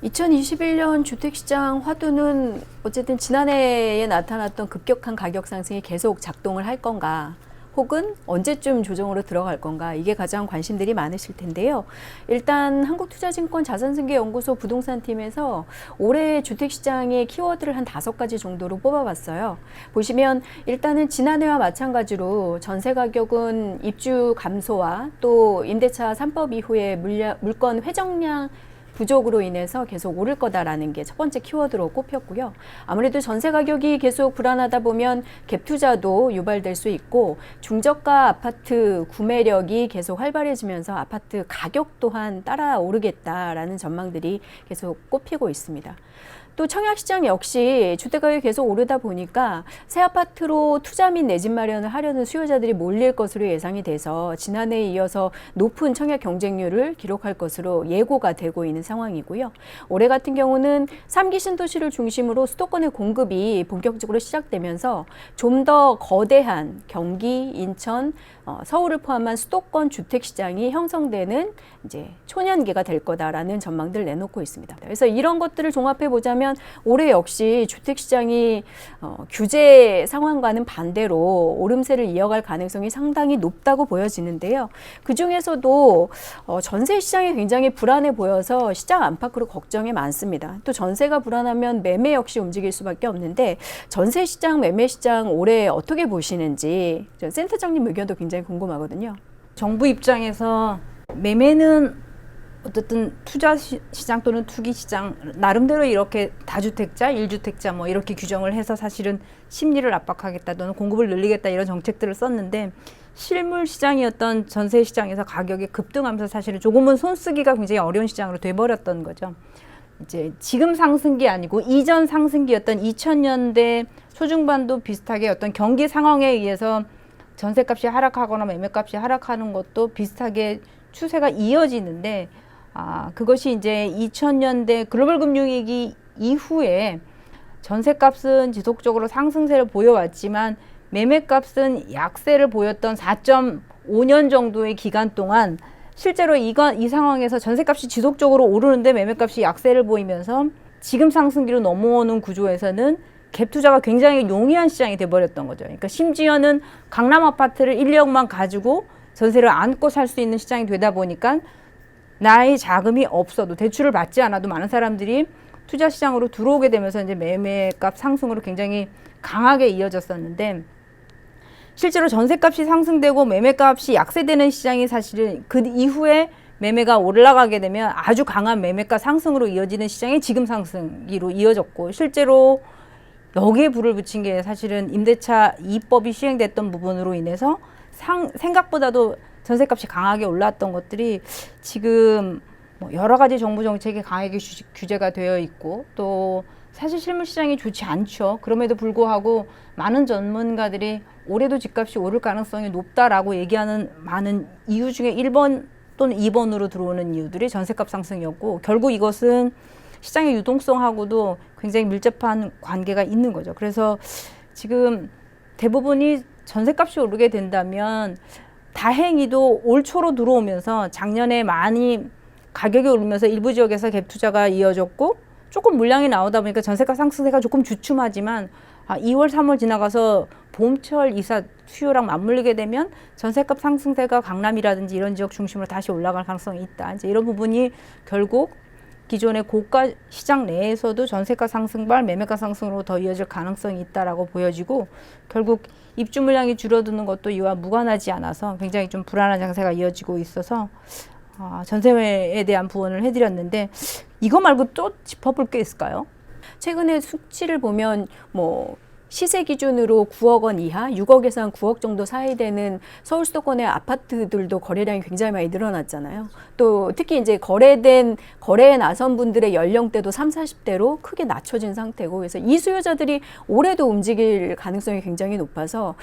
Speaker 4: 2021년 주택시장 화두는 어쨌든 지난해에 나타났던 급격한 가격 상승이 계속 작동을 할 건가, 혹은 언제쯤 조정으로 들어갈 건가, 이게 가장 관심들이 많으실 텐데요. 일단 한국투자증권 자산승계연구소 부동산팀에서 올해 주택시장의 키워드를 한 5가지 정도로 뽑아봤어요. 보시면 일단은 지난해와 마찬가지로 전세 가격은 입주 감소와 또 임대차 3법 이후에 물건 회정량 부족으로 인해서 계속 오를 거다라는 게 첫 번째 키워드로 꼽혔고요. 아무래도 전세 가격이 계속 불안하다 보면 갭 투자도 유발될 수 있고 중저가 아파트 구매력이 계속 활발해지면서 아파트 가격 또한 따라 오르겠다라는 전망들이 계속 꼽히고 있습니다. 또 청약시장 역시 주택가격이 계속 오르다 보니까 새 아파트로 투자 및 내 집 마련을 하려는 수요자들이 몰릴 것으로 예상이 돼서 지난해에 이어서 높은 청약 경쟁률을 기록할 것으로 예고가 되고 있는 상황이고요. 올해 같은 경우는 3기 신도시를 중심으로 수도권의 공급이 본격적으로 시작되면서 좀 더 거대한 경기, 인천, 서울을 포함한 수도권 주택 시장이 형성되는 이제 초년기가 될 거다라는 전망들을 내놓고 있습니다. 그래서 이런 것들을 종합해 보자면 올해 역시 주택 시장이 규제 상황과는 반대로 오름세를 이어갈 가능성이 상당히 높다고 보여지는데요. 그 중에서도 전세 시장이 굉장히 불안해 보여서 시장 안팎으로 걱정이 많습니다. 또 전세가 불안하면 매매 역시 움직일 수밖에 없는데 전세 시장, 매매 시장 올해 어떻게 보시는지 센터장님 의견도 굉장히 궁금하거든요.
Speaker 5: 정부 입장에서 매매는 어쨌든 투자 시장 또는 투기 시장 나름대로 이렇게 다주택자, 1주택자 뭐 이렇게 규정을 해서 사실은 심리를 압박하겠다 또는 공급을 늘리겠다 이런 정책들을 썼는데 실물 시장이었던 전세 시장에서 가격이 급등하면서 사실은 조금은 손쓰기가 굉장히 어려운 시장으로 돼버렸던 거죠. 이제 지금 상승기 아니고 이전 상승기였던 2000년대 초중반도 비슷하게 어떤 경기 상황에 의해서 전세값이 하락하거나 매매값이 하락하는 것도 비슷하게 추세가 이어지는데 그것이 이제 2000년대 글로벌 금융위기 이후에 전세값은 지속적으로 상승세를 보여왔지만 매매값은 약세를 보였던 4.5년 정도의 기간 동안 실제로 이 상황에서 전세값이 지속적으로 오르는데 매매값이 약세를 보이면서 지금 상승기로 넘어오는 구조에서는 갭 투자가 굉장히 용이한 시장이 돼버렸던 거죠. 그러니까 심지어는 강남 아파트를 1, 2억만 가지고 전세를 안고 살 수 있는 시장이 되다 보니까 나의 자금이 없어도 대출을 받지 않아도 많은 사람들이 투자 시장으로 들어오게 되면서 이제 매매값 상승으로 굉장히 강하게 이어졌었는데 실제로 전세값이 상승되고 매매값이 약세되는 시장이 사실은 그 이후에 매매가 올라가게 되면 아주 강한 매매가 상승으로 이어지는 시장이 지금 상승기로 이어졌고 실제로 여기에 불을 붙인 게 사실은 임대차 2법이 시행됐던 부분으로 인해서 생각보다도 전세값이 강하게 올랐던 것들이 지금 뭐 여러 가지 정부 정책이 강하게 규제가 되어 있고 또 사실 실물 시장이 좋지 않죠. 그럼에도 불구하고 많은 전문가들이 올해도 집값이 오를 가능성이 높다라고 얘기하는 많은 이유 중에 1번 또는 2번으로 들어오는 이유들이 전세값 상승이었고 결국 이것은 시장의 유동성하고도 굉장히 밀접한 관계가 있는 거죠. 그래서 지금 대부분이 전세값이 오르게 된다면 다행히도 올 초로 들어오면서 작년에 많이 가격이 오르면서 일부 지역에서 갭 투자가 이어졌고 조금 물량이 나오다 보니까 전세가 상승세가 조금 주춤하지만 2월, 3월 지나가서 봄철 이사 수요랑 맞물리게 되면 전세값 상승세가 강남이라든지 이런 지역 중심으로 다시 올라갈 가능성이 있다. 이제 이런 부분이 결국 기존의 고가 시장 내에서도 전세가 상승발 매매가 상승으로 더 이어질 가능성이 있다라고 보여지고 결국 입주 물량이 줄어드는 것도 이와 무관하지 않아서 굉장히 좀 불안한 장세가 이어지고 있어서 전세에 대한 부언을 해드렸는데 이거 말고 또 짚어볼 게 있을까요?
Speaker 4: 최근에 수치를 보면 뭐 시세 기준으로 9억 원 이하, 6억에서 한 9억 정도 사이 되는 서울 수도권의 아파트들도 거래량이 굉장히 많이 늘어났잖아요. 또 특히 이제 거래에 나선 분들의 연령대도 30, 40대로 크게 낮춰진 상태고 그래서 이 수요자들이 올해도 움직일 가능성이 굉장히 높아서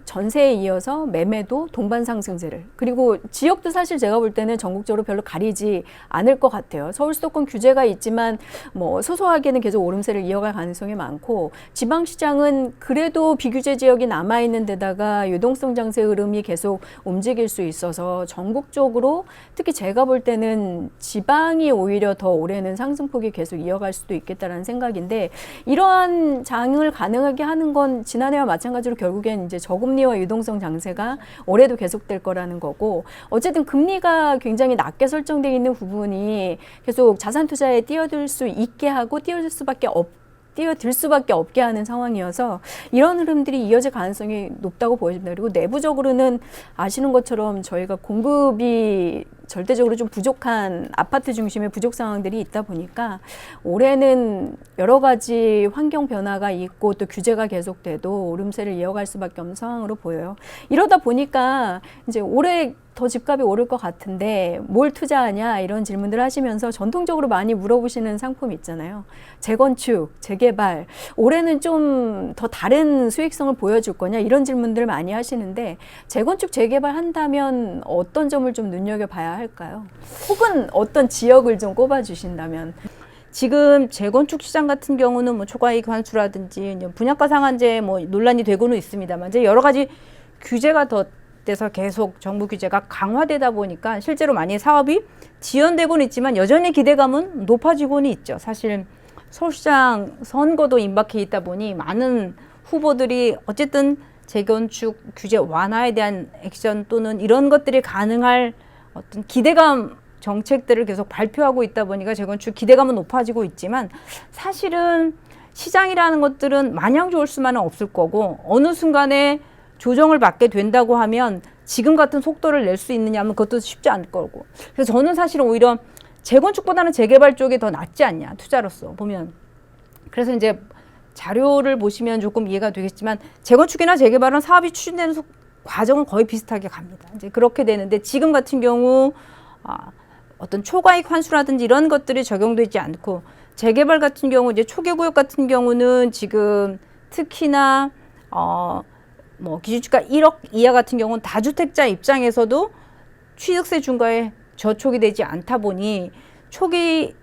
Speaker 4: 전세에 이어서 매매도 동반 상승세를 그리고 지역도 사실 제가 볼 때는 전국적으로 별로 가리지 않을 것 같아요. 서울 수도권 규제가 있지만 뭐 소소하게는 계속 오름세를 이어갈 가능성이 많고 지방시장 시장은 그래도 비규제 지역이 남아있는 데다가 유동성 장세 흐름이 계속 움직일 수 있어서 전국적으로 특히 제가 볼 때는 지방이 오히려 더 올해는 상승폭이 계속 이어갈 수도 있겠다라는 생각인데 이러한 장을 가능하게 하는 건 지난해와 마찬가지로 결국엔 이제 저금리와 유동성 장세가 올해도 계속될 거라는 거고 어쨌든 금리가 굉장히 낮게 설정되어 있는 부분이 계속 자산 투자에 뛰어들 수 있게 하고 뛰어들 수밖에 없게 하는 상황이어서 이런 흐름들이 이어질 가능성이 높다고 보여집니다. 그리고 내부적으로는 아시는 것처럼 저희가 공급이 절대적으로 좀 부족한 아파트 중심의 부족 상황들이 있다 보니까 올해는 여러 가지 환경 변화가 있고 또 규제가 계속돼도 오름세를 이어갈 수밖에 없는 상황으로 보여요. 이러다 보니까 이제 올해 더 집값이 오를 것 같은데 뭘 투자하냐 이런 질문들 하시면서 전통적으로 많이 물어보시는 상품이 있잖아요. 재건축, 재개발, 올해는 좀 더 다른 수익성을 보여줄 거냐 이런 질문들 많이 하시는데 재건축, 재개발 한다면 어떤 점을 좀 눈여겨봐야 할까요? 혹은 어떤 지역을 좀 꼽아주신다면.
Speaker 5: 지금 재건축 시장 같은 경우는 뭐 초과이익 환수라든지 분양가 상한제 뭐 논란이 되고는 있습니다만 이제 여러 가지 규제가 더 돼서 계속 정부 규제가 강화되다 보니까 실제로 많이 사업이 지연되고는 있지만 여전히 기대감은 높아지고는 있죠. 사실 서울시장 선거도 임박해 있다 보니 많은 후보들이 어쨌든 재건축 규제 완화에 대한 액션 또는 이런 것들이 가능할 어떤 기대감 정책들을 계속 발표하고 있다 보니까 재건축 기대감은 높아지고 있지만 사실은 시장이라는 것들은 마냥 좋을 수만은 없을 거고 어느 순간에 조정을 받게 된다고 하면 지금 같은 속도를 낼 수 있느냐 하면 그것도 쉽지 않을 거고. 그래서 저는 사실은 오히려 재건축보다는 재개발 쪽이 더 낫지 않냐, 투자로서 보면. 그래서 이제 자료를 보시면 조금 이해가 되겠지만 재건축이나 재개발은 사업이 추진되는 과정은 거의 비슷하게 갑니다. 이제 그렇게 되는데 지금 같은 경우 어떤 초과이익 환수라든지 이런 것들이 적용되지 않고 재개발 같은 경우 이제 초계구역 같은 경우는 지금 특히나 뭐 기준주가 1억 이하 같은 경우는 다주택자 입장에서도 취득세 중과에 저촉이 되지 않다 보니 초기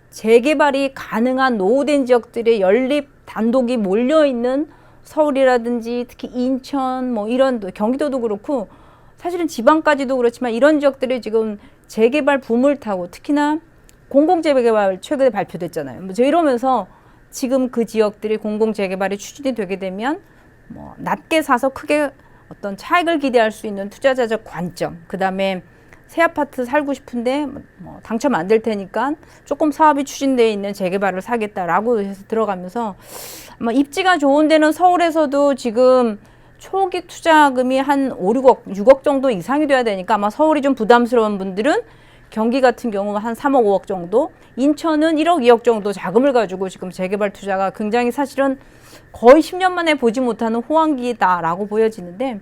Speaker 5: 재개발이 가능한 노후된 지역들의 연립 단독이 몰려있는 서울이라든지 특히 인천 뭐 이런 경기도도 그렇고 사실은 지방까지도 그렇지만 이런 지역들이 지금 재개발 붐을 타고 특히나 공공재개발 최근에 발표됐잖아요. 뭐 이러면서 지금 그 지역들이 공공재개발이 추진이 되게 되면 뭐 낮게 사서 크게 어떤 차익을 기대할 수 있는 투자자적 관점, 그 다음에 새 아파트 살고 싶은데 뭐 당첨 안 될 테니까 조금 사업이 추진되어 있는 재개발을 사겠다라고 해서 들어가면서 아마 입지가 좋은 데는 서울에서도 지금 초기 투자금이 한 5, 6억 정도 이상이 돼야 되니까 아마 서울이 좀 부담스러운 분들은 경기 같은 경우 한 3억, 5억 정도, 인천은 1억, 2억 정도 자금을 가지고 지금 재개발 투자가 굉장히 사실은 거의 10년 만에 보지 못하는 호황기다라고 보여지는데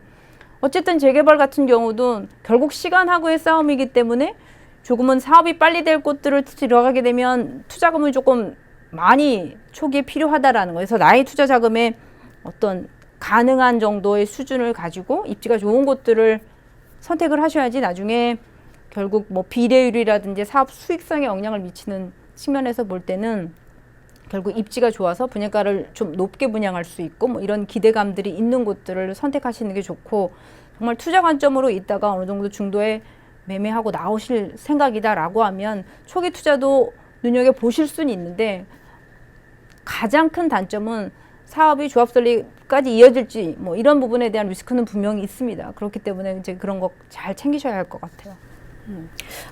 Speaker 5: 어쨌든 재개발 같은 경우도 결국 시간하고의 싸움이기 때문에 조금은 사업이 빨리 될 곳들을 들어가게 되면 투자금이 조금 많이 초기에 필요하다라는 거예요. 그래서 나의 투자 자금의 어떤 가능한 정도의 수준을 가지고 입지가 좋은 곳들을 선택을 하셔야지 나중에 결국 뭐 비례율이라든지 사업 수익성에 영향을 미치는 측면에서 볼 때는 결국 입지가 좋아서 분양가를 좀 높게 분양할 수 있고 뭐 이런 기대감들이 있는 곳들을 선택하시는 게 좋고 정말 투자 관점으로 있다가 어느 정도 중도에 매매하고 나오실 생각이다라고 하면 초기 투자도 눈여겨보실 수는 있는데 가장 큰 단점은 사업이 조합 설립까지 이어질지 뭐 이런 부분에 대한 리스크는 분명히 있습니다. 그렇기 때문에 이제 그런 거 잘 챙기셔야 할 것 같아요.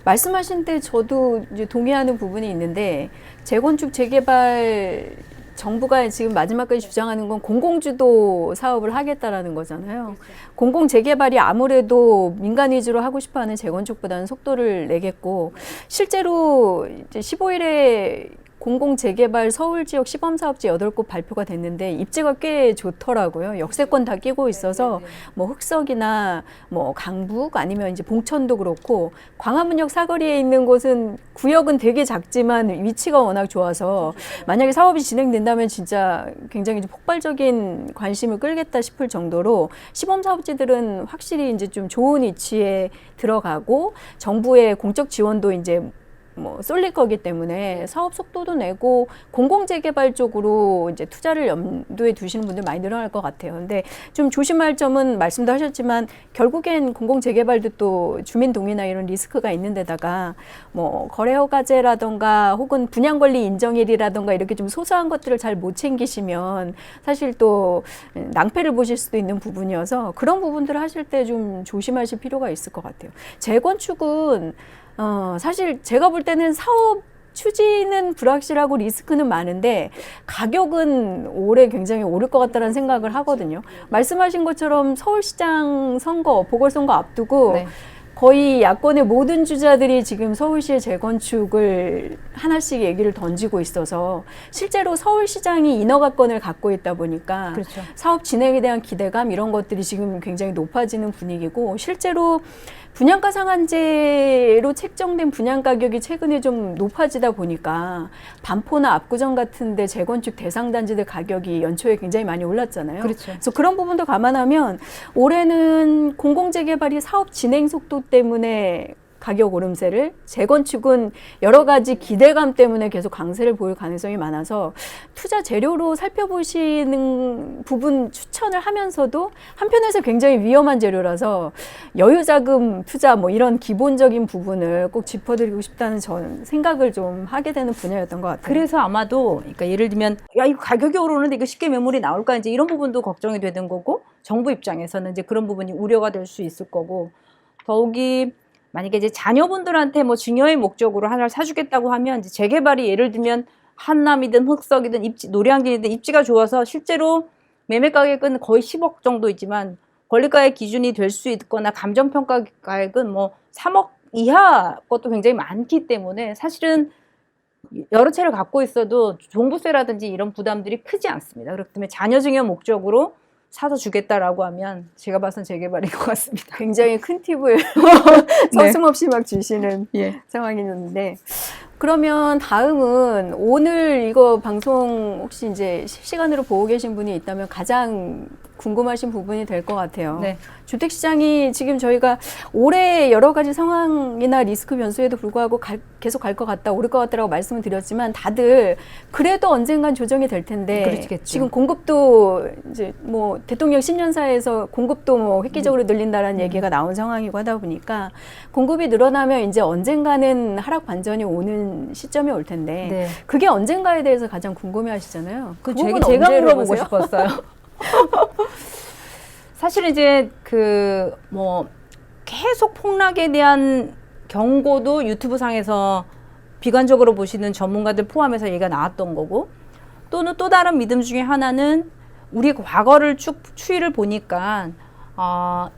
Speaker 4: 말씀하신 때 저도 이제 동의하는 부분이 있는데 재건축 재개발 정부가 지금 마지막까지 주장하는 건 공공주도 사업을 하겠다라는 거잖아요. 그렇죠. 공공 재개발이 아무래도 민간 위주로 하고 싶어하는 재건축보다는 속도를 내겠고 실제로 이제 15일에 공공 재개발 서울 지역 시범 사업지 8곳 발표가 됐는데 입지가 꽤 좋더라고요. 역세권 다 끼고 있어서 뭐 흑석이나 뭐 강북 아니면 이제 봉천도 그렇고 광화문역 사거리에 있는 곳은 구역은 되게 작지만 위치가 워낙 좋아서 만약에 사업이 진행된다면 진짜 굉장히 폭발적인 관심을 끌겠다 싶을 정도로 시범 사업지들은 확실히 이제 좀 좋은 위치에 들어가고 정부의 공적 지원도 이제 뭐 쏠릴 거기 때문에 사업 속도도 내고 공공재개발 쪽으로 이제 투자를 염두에 두시는 분들 많이 늘어날 것 같아요. 근데 좀 조심할 점은 말씀도 하셨지만 결국엔 공공재개발도 또 주민 동의나 이런 리스크가 있는 데다가 뭐 거래허가제라던가 혹은 분양권리 인정일이라던가 이렇게 좀 소소한 것들을 잘 못 챙기시면 사실 또 낭패를 보실 수도 있는 부분이어서 그런 부분들을 하실 때 좀 조심하실 필요가 있을 것 같아요. 재건축은 사실 제가 볼 때는 사업 추진은 불확실하고 리스크는 많은데 가격은 올해 굉장히 오를 것 같다는 생각을 하거든요. 말씀하신 것처럼 서울시장 선거, 보궐선거 앞두고 거의 야권의 모든 주자들이 지금 서울시의 재건축을 하나씩 얘기를 던지고 있어서 실제로 서울시장이 인허가권을 갖고 있다 보니까
Speaker 5: 그렇죠.
Speaker 4: 사업 진행에 대한 기대감 이런 것들이 지금 굉장히 높아지는 분위기고 실제로 분양가 상한제로 책정된 분양 가격이 최근에 좀 높아지다 보니까 반포나 압구정 같은데 재건축 대상 단지들 가격이 연초에 굉장히 많이 올랐잖아요.
Speaker 5: 그렇죠.
Speaker 4: 그래서 그런 부분도 감안하면 올해는 공공재개발이 사업 진행 속도 때문에 가격 오름세를, 재건축은 여러 가지 기대감 때문에 계속 강세를 보일 가능성이 많아서 투자 재료로 살펴보시는 부분 추천을 하면서도 한편에서 굉장히 위험한 재료라서 여유자금 투자 뭐 이런 기본적인 부분을 꼭 짚어드리고 싶다는 전 생각을 좀 하게 되는 분야였던 것 같아요.
Speaker 5: 그래서 아마도 그러니까 예를 들면 야 이거 가격이 오르는데 이거 쉽게 매물이 나올까 이제 이런 부분도 걱정이 되는 거고 정부 입장에서는 이제 그런 부분이 우려가 될 수 있을 거고 더욱이 만약에 이제 자녀분들한테 뭐 증여의 목적으로 하나를 사주겠다고 하면 이제 재개발이 예를 들면 한남이든 흑석이든 입지, 노량진이든 입지가 좋아서 실제로 매매 가격은 거의 10억 정도이지만 권리가의 기준이 될 수 있거나 감정평가 가격은 뭐 3억 이하 것도 굉장히 많기 때문에 사실은 여러 채를 갖고 있어도 종부세라든지 이런 부담들이 크지 않습니다. 그렇기 때문에 자녀 증여 목적으로 사서 주겠다라고 하면 제가 봐선 재개발인 것 같습니다.
Speaker 4: 굉장히 큰 팁을 서슴없이 막 주시는
Speaker 5: 예.
Speaker 4: 상황이었는데 그러면 다음은 오늘 이거 방송 혹시 이제 실시간으로 보고 계신 분이 있다면 가장 궁금하신 부분이 될 것 같아요.
Speaker 5: 네.
Speaker 4: 주택시장이 지금 저희가 올해 여러 가지 상황이나 리스크 변수에도 불구하고 계속 갈 것 같다, 오를 것 같다라고 말씀을 드렸지만 다들 그래도 언젠간 조정이 될 텐데
Speaker 5: 그렇겠죠.
Speaker 4: 지금 공급도 이제 뭐 대통령 신년사에서 공급도 뭐 획기적으로 늘린다라는 얘기가 나온 상황이고 하다 보니까 공급이 늘어나면 이제 언젠가는 하락 반전이 오는 시점이 올 텐데
Speaker 5: 네.
Speaker 4: 그게 언젠가에 대해서 가장 궁금해하시잖아요. 그 부분
Speaker 5: 제가
Speaker 4: 언제로
Speaker 5: 물어보고
Speaker 4: 보세요?
Speaker 5: 싶었어요. 사실 이제 그 뭐 계속 폭락에 대한 경고도 유튜브 상에서 비관적으로 보시는 전문가들 포함해서 얘기가 나왔던 거고 또는 또 다른 믿음 중에 하나는 우리 과거를 쭉 추이를 보니까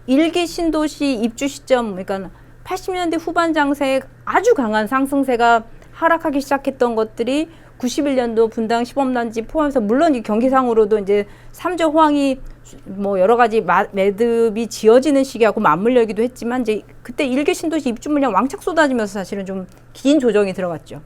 Speaker 5: 일기 신도시 입주 시점 그러니까 80년대 후반 장세에 아주 강한 상승세가 하락하기 시작했던 것들이 91년도 분당 시범단지 포함해서 물론 이 경기상으로도 이제 3조 호황이 뭐 여러 가지 매듭이 지어지는 시기하고 맞물려기도 했지만 이제 그때 일개 신도시 입주 물량 왕창 쏟아지면서 사실은 좀 긴 조정이 들어갔죠.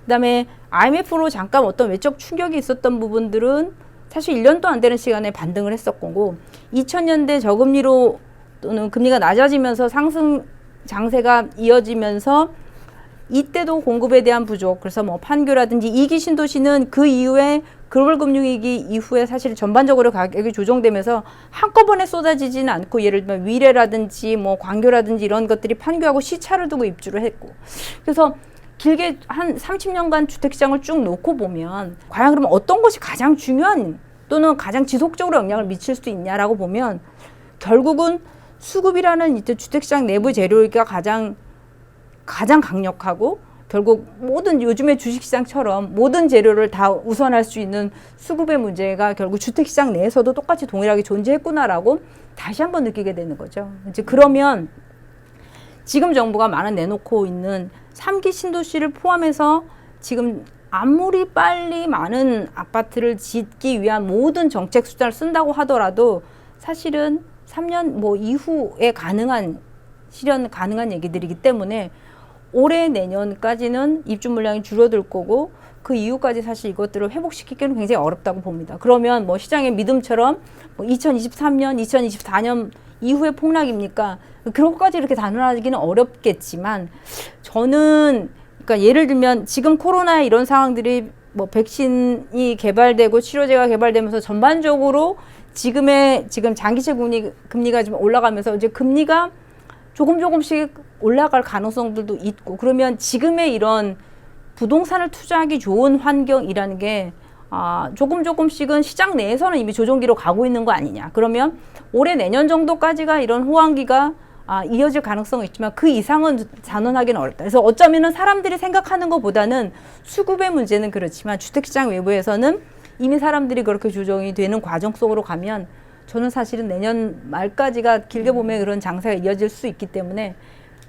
Speaker 5: 그다음에 IMF로 잠깐 어떤 외적 충격이 있었던 부분들은 사실 1년도 안 되는 시간에 반등을 했었고 2000년대 저금리로 또는 금리가 낮아지면서 상승 장세가 이어지면서 이때도 공급에 대한 부족 그래서 뭐 판교라든지 2기 신도시는 그 이후에 글로벌 금융위기 이후에 사실 전반적으로 가격이 조정되면서 한꺼번에 쏟아지지는 않고 예를 들면 위례라든지 뭐 광교라든지 이런 것들이 판교하고 시차를 두고 입주를 했고 그래서 길게 한 30년간 주택시장을 쭉 놓고 보면 과연 그러면 어떤 것이 가장 중요한 또는 가장 지속적으로 영향을 미칠 수 있냐라고 보면 결국은 수급이라는 이제 주택시장 내부 재료가 가장 강력하고 결국 모든 요즘의 주식시장처럼 모든 재료를 다 우선할 수 있는 수급의 문제가 결국 주택시장 내에서도 똑같이 동일하게 존재했구나라고 다시 한번 느끼게 되는 거죠. 이제 그러면 지금 정부가 많은 내놓고 있는 3기 신도시를 포함해서 지금 아무리 빨리 많은 아파트를 짓기 위한 모든 정책 수단을 쓴다고 하더라도 사실은 3년 뭐 이후에 실현 가능한 얘기들이기 때문에 올해 내년까지는 입주 물량이 줄어들 거고 그 이후까지 사실 이것들을 회복시키기는 굉장히 어렵다고 봅니다. 그러면 뭐 시장의 믿음처럼 뭐 2023년, 2024년 이후의 폭락입니까? 그런 것까지 이렇게 단언하기는 어렵겠지만 저는 그러니까 예를 들면 지금 코로나 이런 상황들이 뭐 백신이 개발되고 치료제가 개발되면서 전반적으로 지금 장기채 금리가 좀 올라가면서 이제 금리가 조금씩 올라갈 가능성들도 있고 그러면 지금의 이런 부동산을 투자하기 좋은 환경이라는 게 조금씩은 시장 내에서는 이미 조정기로 가고 있는 거 아니냐. 그러면 올해 내년 정도까지가 이런 호황기가 이어질 가능성은 있지만 그 이상은 단언하기는 어렵다. 그래서 어쩌면은 사람들이 생각하는 것보다는 수급의 문제는 그렇지만 주택시장 외부에서는 이미 사람들이 그렇게 조정이 되는 과정 속으로 가면 저는 사실은 내년 말까지가 길게 보면 그런 장세가 이어질 수 있기 때문에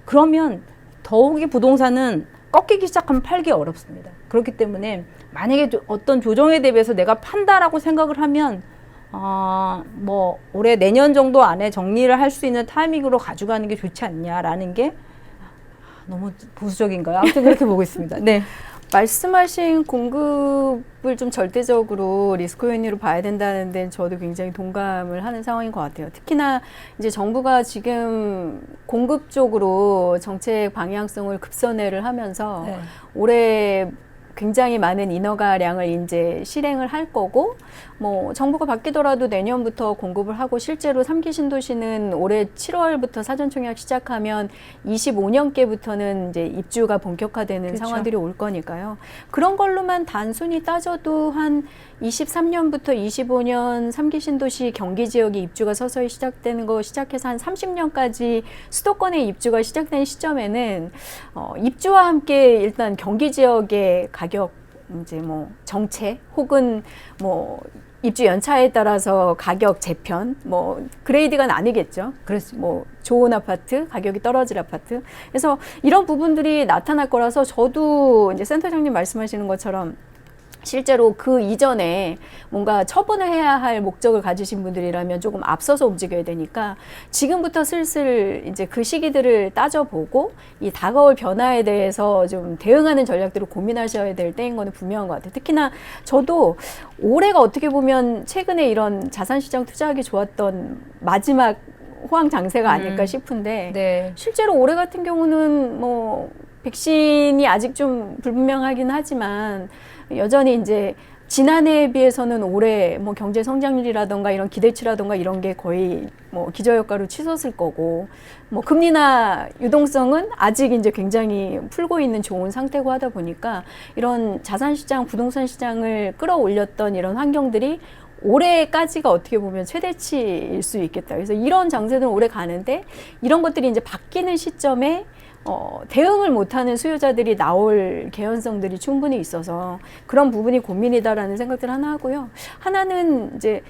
Speaker 5: 그러면 더욱이 부동산은 꺾이기 시작하면 팔기 어렵습니다. 그렇기 때문에 만약에 어떤 조정에 대비해서 내가 판다라고 생각을 하면 뭐 올해 내년 정도 안에 정리를 할 수 있는 타이밍으로 가져가는 게 좋지 않냐라는 게 너무 보수적인가요? 아무튼 그렇게 보고 있습니다. 네.
Speaker 4: 말씀하신 공급을 좀 절대적으로 리스크 요인으로 봐야 된다는 데는 저도 굉장히 동감을 하는 상황인 것 같아요. 특히나 이제 정부가 지금 공급 쪽으로 정책 방향성을 급선회를 하면서
Speaker 5: 네.
Speaker 4: 올해 굉장히 많은 인허가량을 이제 실행을 할 거고, 뭐 정부가 바뀌더라도 내년부터 공급을 하고, 실제로 3기 신도시는 올해 7월부터 사전 청약 시작하면 25년께부터는 이제 입주가 본격화되는
Speaker 5: 그렇죠.
Speaker 4: 상황들이 올 거니까요. 그런 걸로만 단순히 따져도 한 23년부터 25년 3기 신도시 경기 지역에 입주가 서서히 시작되는 거 시작해서 한 30년까지 수도권의 입주가 시작된 시점에는 입주와 함께 일단 경기 지역의 가격 이제 뭐 정체 혹은 뭐 입주 연차에 따라서 가격 재편 뭐 그레이드가 나뉘겠죠. 그래서 뭐 좋은 아파트, 가격이 떨어질 아파트. 그래서 이런 부분들이 나타날 거라서 저도 이제 센터장님 말씀하시는 것처럼 실제로 그 이전에 뭔가 처분을 해야 할 목적을 가지신 분들이라면 조금 앞서서 움직여야 되니까 지금부터 슬슬 이제 그 시기들을 따져보고 이 다가올 변화에 대해서 좀 대응하는 전략들을 고민하셔야 될 때인 거는 분명한 것 같아요. 특히나 저도 올해가 어떻게 보면 최근에 이런 자산시장 투자하기 좋았던 마지막 호황 장세가 아닐까 싶은데
Speaker 5: 네.
Speaker 4: 실제로 올해 같은 경우는 뭐 백신이 아직 좀 불분명하긴 하지만 여전히 이제 지난해에 비해서는 올해 뭐 경제 성장률이라던가 이런 기대치라던가 이런 게 거의 뭐 기저효과로 치솟을 거고, 뭐 금리나 유동성은 아직 이제 굉장히 풀고 있는 좋은 상태고 하다 보니까 이런 자산시장, 부동산 시장을 끌어올렸던 이런 환경들이 올해까지가 어떻게 보면 최대치일 수 있겠다. 그래서 이런 장세는 올해 가는데 이런 것들이 이제 바뀌는 시점에 대응을 못하는 수요자들이 나올 개연성들이 충분히 있어서 그런 부분이 고민이다라는 생각들 하나 하고요. 하나는 이제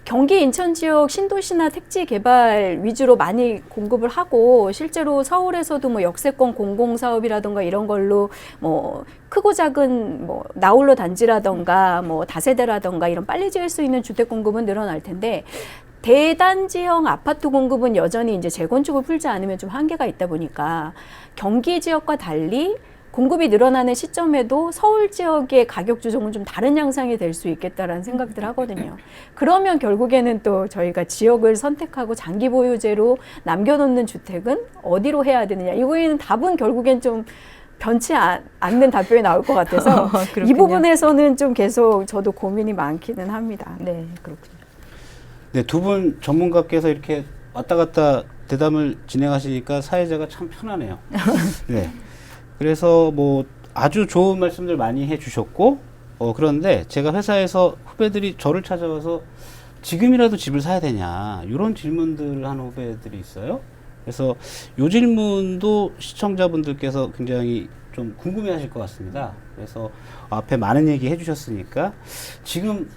Speaker 4: 경기 인천 지역 신도시나 택지 개발 위주로 많이 공급을 하고 실제로 서울에서도 뭐 역세권 공공사업이라던가 이런 걸로 뭐 크고 작은 뭐 나홀로 단지라던가 뭐 다세대라던가 이런 빨리 지을 수 있는 주택 공급은 늘어날 텐데 대단지형 아파트 공급은 여전히 이제 재건축을 풀지 않으면 좀 한계가 있다 보니까 경기 지역과 달리 공급이 늘어나는 시점에도 서울 지역의 가격 조정은 좀 다른 양상이 될 수 있겠다라는 생각들 하거든요. 그러면 결국에는 또 저희가 지역을 선택하고 장기 보유제로 남겨놓는 주택은 어디로 해야 되느냐. 이거에는 답은 결국엔 좀 변치 않는 답변이 나올 것 같아서 이 부분에서는 좀 계속 저도 고민이 많기는 합니다.
Speaker 5: 네, 그렇군요.
Speaker 1: 네, 두 분 전문가께서 이렇게 왔다 갔다 대담을 진행하시니까 사회자가 참 편하네요. 네. 그래서 뭐 아주 좋은 말씀들 많이 해주셨고, 그런데 제가 회사에서 후배들이 저를 찾아와서 지금이라도 집을 사야 되냐, 이런 질문들을 하는 후배들이 있어요. 그래서 이 질문도 시청자분들께서 굉장히 좀 궁금해 하실 것 같습니다. 그래서 앞에 많은 얘기 해주셨으니까 지금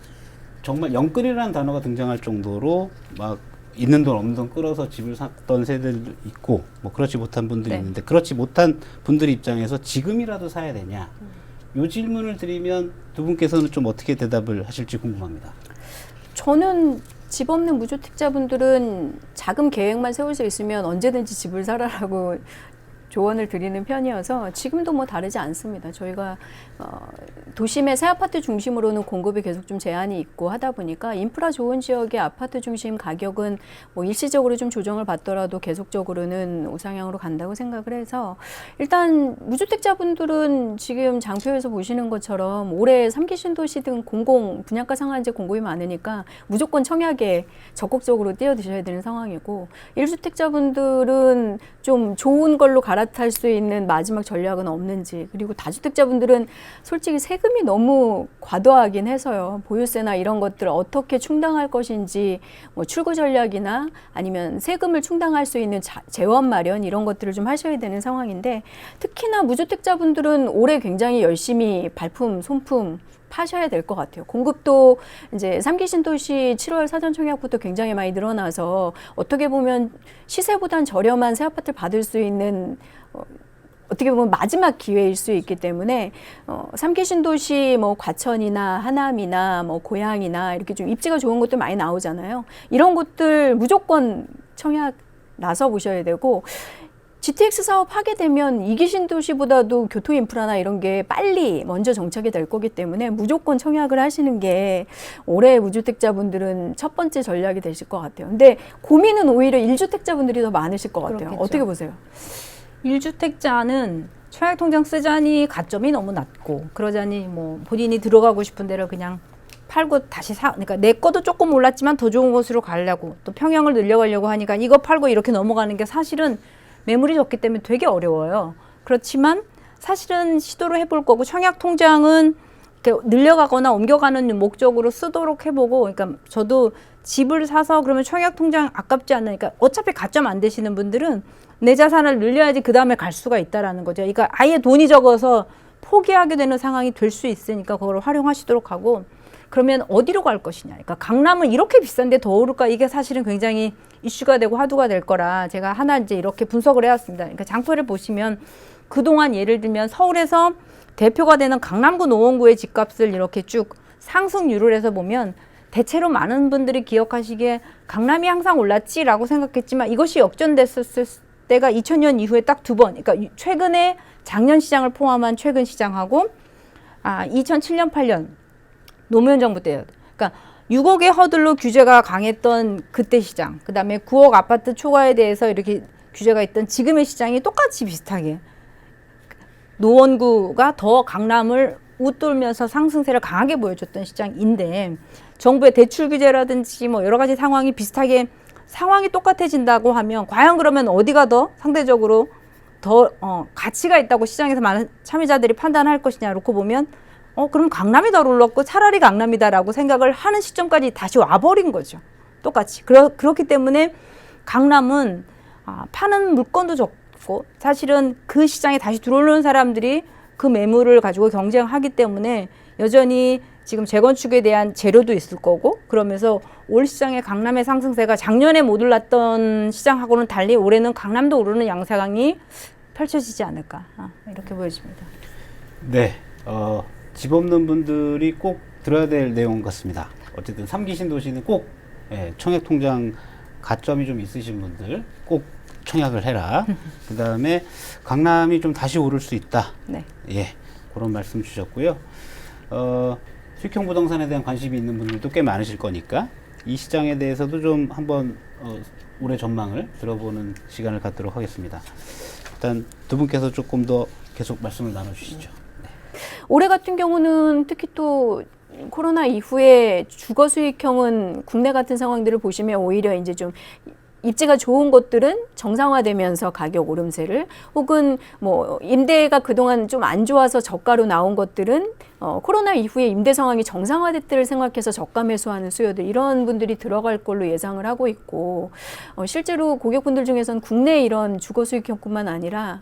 Speaker 1: 정말 영끌이라는 단어가 등장할 정도로 막 있는 돈 없는 돈 끌어서 집을 샀던 세대도 있고 뭐 그렇지 못한 분들이 있는데 그렇지 못한 분들 입장에서 지금이라도 사야 되냐, 이 질문을 드리면 두 분께서는 좀 어떻게 대답을 하실지 궁금합니다.
Speaker 4: 저는 집 없는 무주택자분들은 자금 계획만 세울 수 있으면 언제든지 집을 사라라고 조언을 드리는 편이어서 지금도 뭐 다르지 않습니다. 저희가 도심의 새 아파트 중심으로는 공급이 계속 좀 제한이 있고 하다 보니까 인프라 좋은 지역의 아파트 중심 가격은 뭐 일시적으로 좀 조정을 받더라도 계속적으로는 우상향으로 간다고 생각을 해서 일단 무주택자분들은 지금 장표에서 보시는 것처럼 올해 3기 신도시 등 공공 분양가 상한제 공급이 많으니까 무조건 청약에 적극적으로 뛰어드셔야 되는 상황이고, 1주택자분들은 좀 좋은 걸로 갈아탈 수 있는 마지막 전략은 없는지, 그리고 다주택자분들은 솔직히 세금이 너무 과도하긴 해서요. 보유세나 이런 것들을 어떻게 충당할 것인지, 뭐 출구 전략이나 아니면 세금을 충당할 수 있는 재원 마련 이런 것들을 좀 하셔야 되는 상황인데, 특히나 무주택자분들은 올해 굉장히 열심히 발품, 손품 파셔야 될 것 같아요. 공급도 이제 3기 신도시 7월 사전 청약부터 굉장히 많이 늘어나서 어떻게 보면 시세보단 저렴한 새 아파트를 받을 수 있는 어떻게 보면 마지막 기회일 수 있기 때문에 3기 신도시 뭐 과천이나 하남이나 뭐 고양이나 이렇게 좀 입지가 좋은 곳들 많이 나오잖아요. 이런 곳들 무조건 청약 나서 보셔야 되고 GTX 사업 하게 되면 2기 신도시보다도 교통 인프라나 이런 게 빨리 먼저 정착이 될 거기 때문에 무조건 청약을 하시는 게 올해 무주택자분들은 첫 번째 전략이 되실 것 같아요. 근데 고민은 오히려 1주택자분들이 더 많으실 것 같아요.
Speaker 5: 그렇겠죠.
Speaker 4: 어떻게 보세요?
Speaker 5: 1주택자는 청약통장 쓰자니 가점이 너무 낮고 그러자니 뭐 본인이 들어가고 싶은 데를 그냥 팔고 다시 그러니까 내 거도 조금 올랐지만 더 좋은 곳으로 가려고 또 평형을 늘려가려고 하니까 이거 팔고 이렇게 넘어가는 게 사실은 매물이 적기 때문에 되게 어려워요. 그렇지만 사실은 시도를 해볼 거고 청약통장은 이렇게 늘려가거나 옮겨가는 목적으로 쓰도록 해보고 그러니까 저도 집을 사서 그러면 청약통장 아깝지 않으니까 어차피 가점 안 되시는 분들은 내 자산을 늘려야지 그 다음에 갈 수가 있다라는 거죠. 그러니까 아예 돈이 적어서 포기하게 되는 상황이 될 수 있으니까 그걸 활용하시도록 하고 그러면 어디로 갈 것이냐. 그러니까 강남은 이렇게 비싼데 더 오를까 이게 사실은 굉장히 이슈가 되고 화두가 될 거라 제가 하나 이제 이렇게 분석을 해왔습니다. 그러니까 장표를 보시면 그동안 예를 들면 서울에서 대표가 되는 강남구 노원구의 집값을 이렇게 쭉 상승률을 해서 보면 대체로 많은 분들이 기억하시기에 강남이 항상 올랐지라고 생각했지만 이것이 역전됐었을 때가 2000년 이후에 딱 두 번. 그러니까 최근에 작년 시장을 포함한 최근 시장하고 2007년 8년 노무현 정부 때요. 그러니까 6억의 허들로 규제가 강했던 그때 시장, 그 다음에 9억 아파트 초과에 대해서 이렇게 규제가 있던 지금의 시장이 똑같이 비슷하게 노원구가 더 강남을 웃돌면서 상승세를 강하게 보여줬던 시장인데 정부의 대출 규제라든지 뭐 여러 가지 상황이 비슷하게 상황이 똑같아진다고 하면 과연 그러면 어디가 더 상대적으로 더 가치가 있다고 시장에서 많은 참여자들이 판단할 것이냐 놓고 보면 그럼 강남이 더 올랐고 차라리 강남이다라고 생각을 하는 시점까지 다시 와버린 거죠. 똑같이. 그렇기 때문에 강남은 파는 물건도 적고 사실은 그 시장에 다시 들어오는 사람들이 그 매물을 가지고 경쟁하기 때문에 여전히 지금 재건축에 대한 재료도 있을 거고 그러면서 올 시장의 강남의 상승세가 작년에 못 올랐던 시장하고는 달리 올해는 강남도 오르는 양상이 펼쳐지지 않을까 이렇게 보여집니다.
Speaker 1: 네, 집 없는 분들이 꼭 들어야 될 내용 같습니다. 어쨌든 3기 신도시는 꼭 청약통장 가점이 좀 있으신 분들 꼭 청약을 해라. 그 다음에 강남이 좀 다시 오를 수 있다.
Speaker 4: 네.
Speaker 1: 예, 그런 말씀 주셨고요. 수익형 부동산에 대한 관심이 있는 분들도 꽤 많으실 거니까 이 시장에 대해서도 좀 한번 올해 전망을 들어보는 시간을 갖도록 하겠습니다. 일단 두 분께서 조금 더 계속 말씀을 나눠주시죠. 네.
Speaker 4: 올해 같은 경우는 특히 또 코로나 이후에 주거 수익형은 국내 같은 상황들을 보시면 오히려 이제 좀 입지가 좋은 곳들은 정상화되면서 가격 오름세를 혹은 뭐 임대가 그동안 좀 안 좋아서 저가로 나온 것들은 코로나 이후에 임대 상황이 정상화됐다를 생각해서 저가 매수하는 수요들 이런 분들이 들어갈 걸로 예상을 하고 있고 실제로 고객분들 중에서는 국내 이런 주거 수익형뿐만 아니라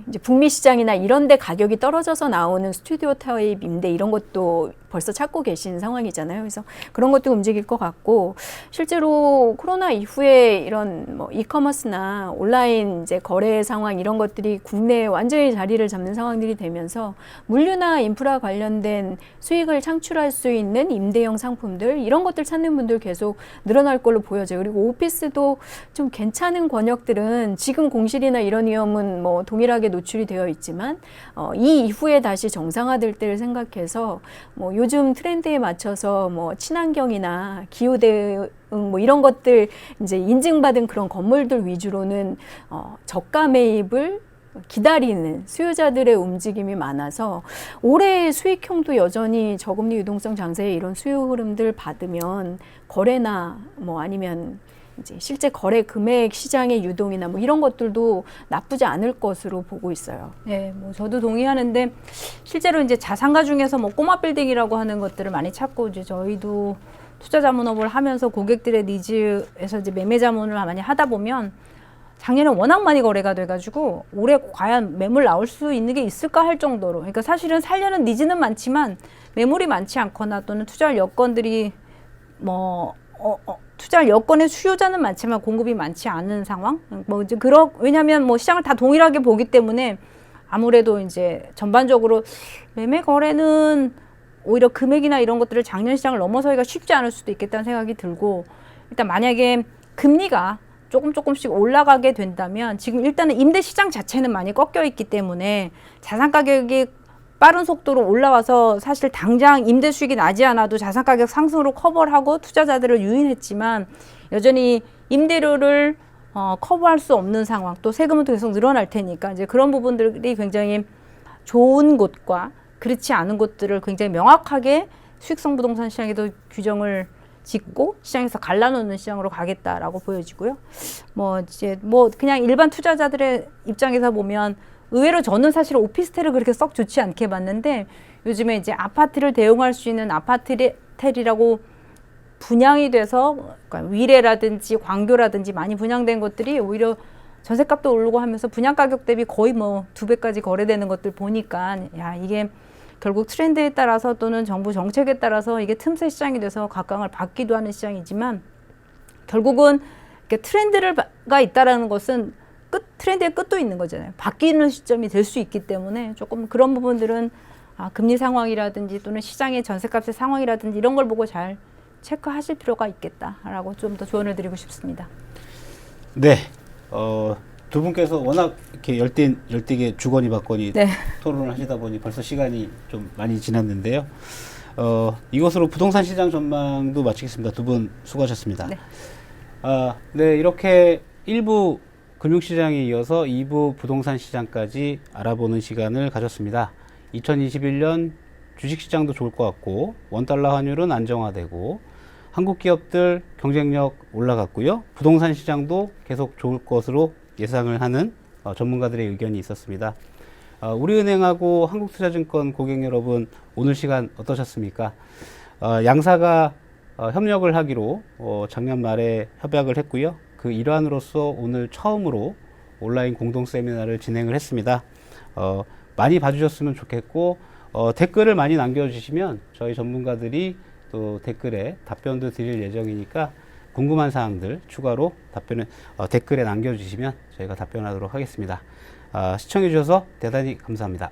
Speaker 4: 이제 북미 시장이나 이런 데 가격이 떨어져서 나오는 스튜디오 타입 임대 이런 것도 벌써 찾고 계신 상황이잖아요. 그래서 그런 것도 움직일 것 같고 실제로 코로나 이후에 이런 이커머스나 온라인 이제 거래 상황 이런 것들이 국내에 완전히 자리를 잡는 상황들이 되면서 물류나 인프라 관련된 수익을 창출할 수 있는 임대형 상품들 이런 것들 찾는 분들 계속 늘어날 걸로 보여져요. 그리고 오피스도 좀 괜찮은 권역들은 지금 공실이나 이런 위험은 동일하게 노출이 되어 있지만 이 이후에 다시 정상화될 때를 생각해서 요즘 트렌드에 맞춰서 친환경이나 기후 대응 이런 것들 이제 인증받은 그런 건물들 위주로는 저가 매입을 기다리는 수요자들의 움직임이 많아서 올해 수익형도 여전히 저금리 유동성 장세의 이런 수요 흐름들 받으면 거래나 아니면 이제 실제 거래 금액 시장의 유동이나 이런 것들도 나쁘지 않을 것으로 보고 있어요.
Speaker 5: 네, 저도 동의하는데 실제로 이제 자산가 중에서 꼬마 빌딩이라고 하는 것들을 많이 찾고 이제 저희도 투자 자문업을 하면서 고객들의 니즈에서 이제 매매 자문을 많이 하다 보면 작년에 워낙 많이 거래가 돼가지고 올해 과연 매물 나올 수 있는 게 있을까 할 정도로, 그러니까 사실은 살려는 니즈는 많지만 매물이 많지 않거나 또는 투자할 여건들이 투자할 여건의 수요자는 많지만 공급이 많지 않은 상황. 뭐 이제 왜냐하면 뭐 시장을 다 동일하게 보기 때문에 아무래도 이제 전반적으로 매매 거래는 오히려 금액이나 이런 것들을 작년 시장을 넘어서기가 쉽지 않을 수도 있겠다는 생각이 들고, 일단 만약에 금리가 조금씩 올라가게 된다면 지금 일단은 임대 시장 자체는 많이 꺾여 있기 때문에 자산 가격이 빠른 속도로 올라와서 사실 당장 임대 수익이 나지 않아도 자산 가격 상승으로 커버를 하고 투자자들을 유인했지만 여전히 임대료를 커버할 수 없는 상황, 또 세금은 또 계속 늘어날 테니까 이제 그런 부분들이 굉장히 좋은 곳과 그렇지 않은 곳들을 굉장히 명확하게 수익성 부동산 시장에도 규정을 짓고 시장에서 갈라놓는 시장으로 가겠다라고 보여지고요. 그냥 일반 투자자들의 입장에서 보면 의외로 저는 사실 오피스텔을 그렇게 썩 좋지 않게 봤는데 요즘에 이제 아파트를 대용할 수 있는 아파트텔이라고 분양이 돼서 그러니까 위례라든지 광교라든지 많이 분양된 것들이 오히려 전셋값도 오르고 하면서 분양 가격 대비 거의 2배까지 거래되는 것들 보니까 이게 결국 트렌드에 따라서 또는 정부 정책에 따라서 이게 틈새 시장이 돼서 각광을 받기도 하는 시장이지만 결국은 이렇게 트렌드가 있다라는 것은 트렌드의 끝도 있는 거잖아요. 바뀌는 시점이 될 수 있기 때문에 조금 그런 부분들은 금리 상황이라든지 또는 시장의 전셋값의 상황이라든지 이런 걸 보고 잘 체크하실 필요가 있겠다라고 좀 더 조언을 드리고 싶습니다.
Speaker 1: 네. 두 분께서 워낙 이렇게 열띠게 주거니 받거니
Speaker 5: 네.
Speaker 1: 토론을 하시다 보니 벌써 시간이 좀 많이 지났는데요. 이것으로 부동산 시장 전망도 마치겠습니다. 두 분 수고하셨습니다.
Speaker 5: 네.
Speaker 1: 네, 이렇게 1부 금융시장에 이어서 2부 부동산 시장까지 알아보는 시간을 가졌습니다. 2021년 주식시장도 좋을 것 같고 원달러 환율은 안정화되고 한국 기업들 경쟁력 올라갔고요. 부동산 시장도 계속 좋을 것으로 예상을 하는 전문가들의 의견이 있었습니다. 우리은행하고 한국투자증권 고객 여러분, 오늘 시간 어떠셨습니까? 양사가 협력을 하기로 작년 말에 협약을 했고요. 그 일환으로서 오늘 처음으로 온라인 공동 세미나를 진행을 했습니다. 많이 봐주셨으면 좋겠고 댓글을 많이 남겨주시면 저희 전문가들이 또 댓글에 답변도 드릴 예정이니까 궁금한 사항들 추가로 댓글에 남겨주시면 저희가 답변하도록 하겠습니다. 시청해 주셔서 대단히 감사합니다.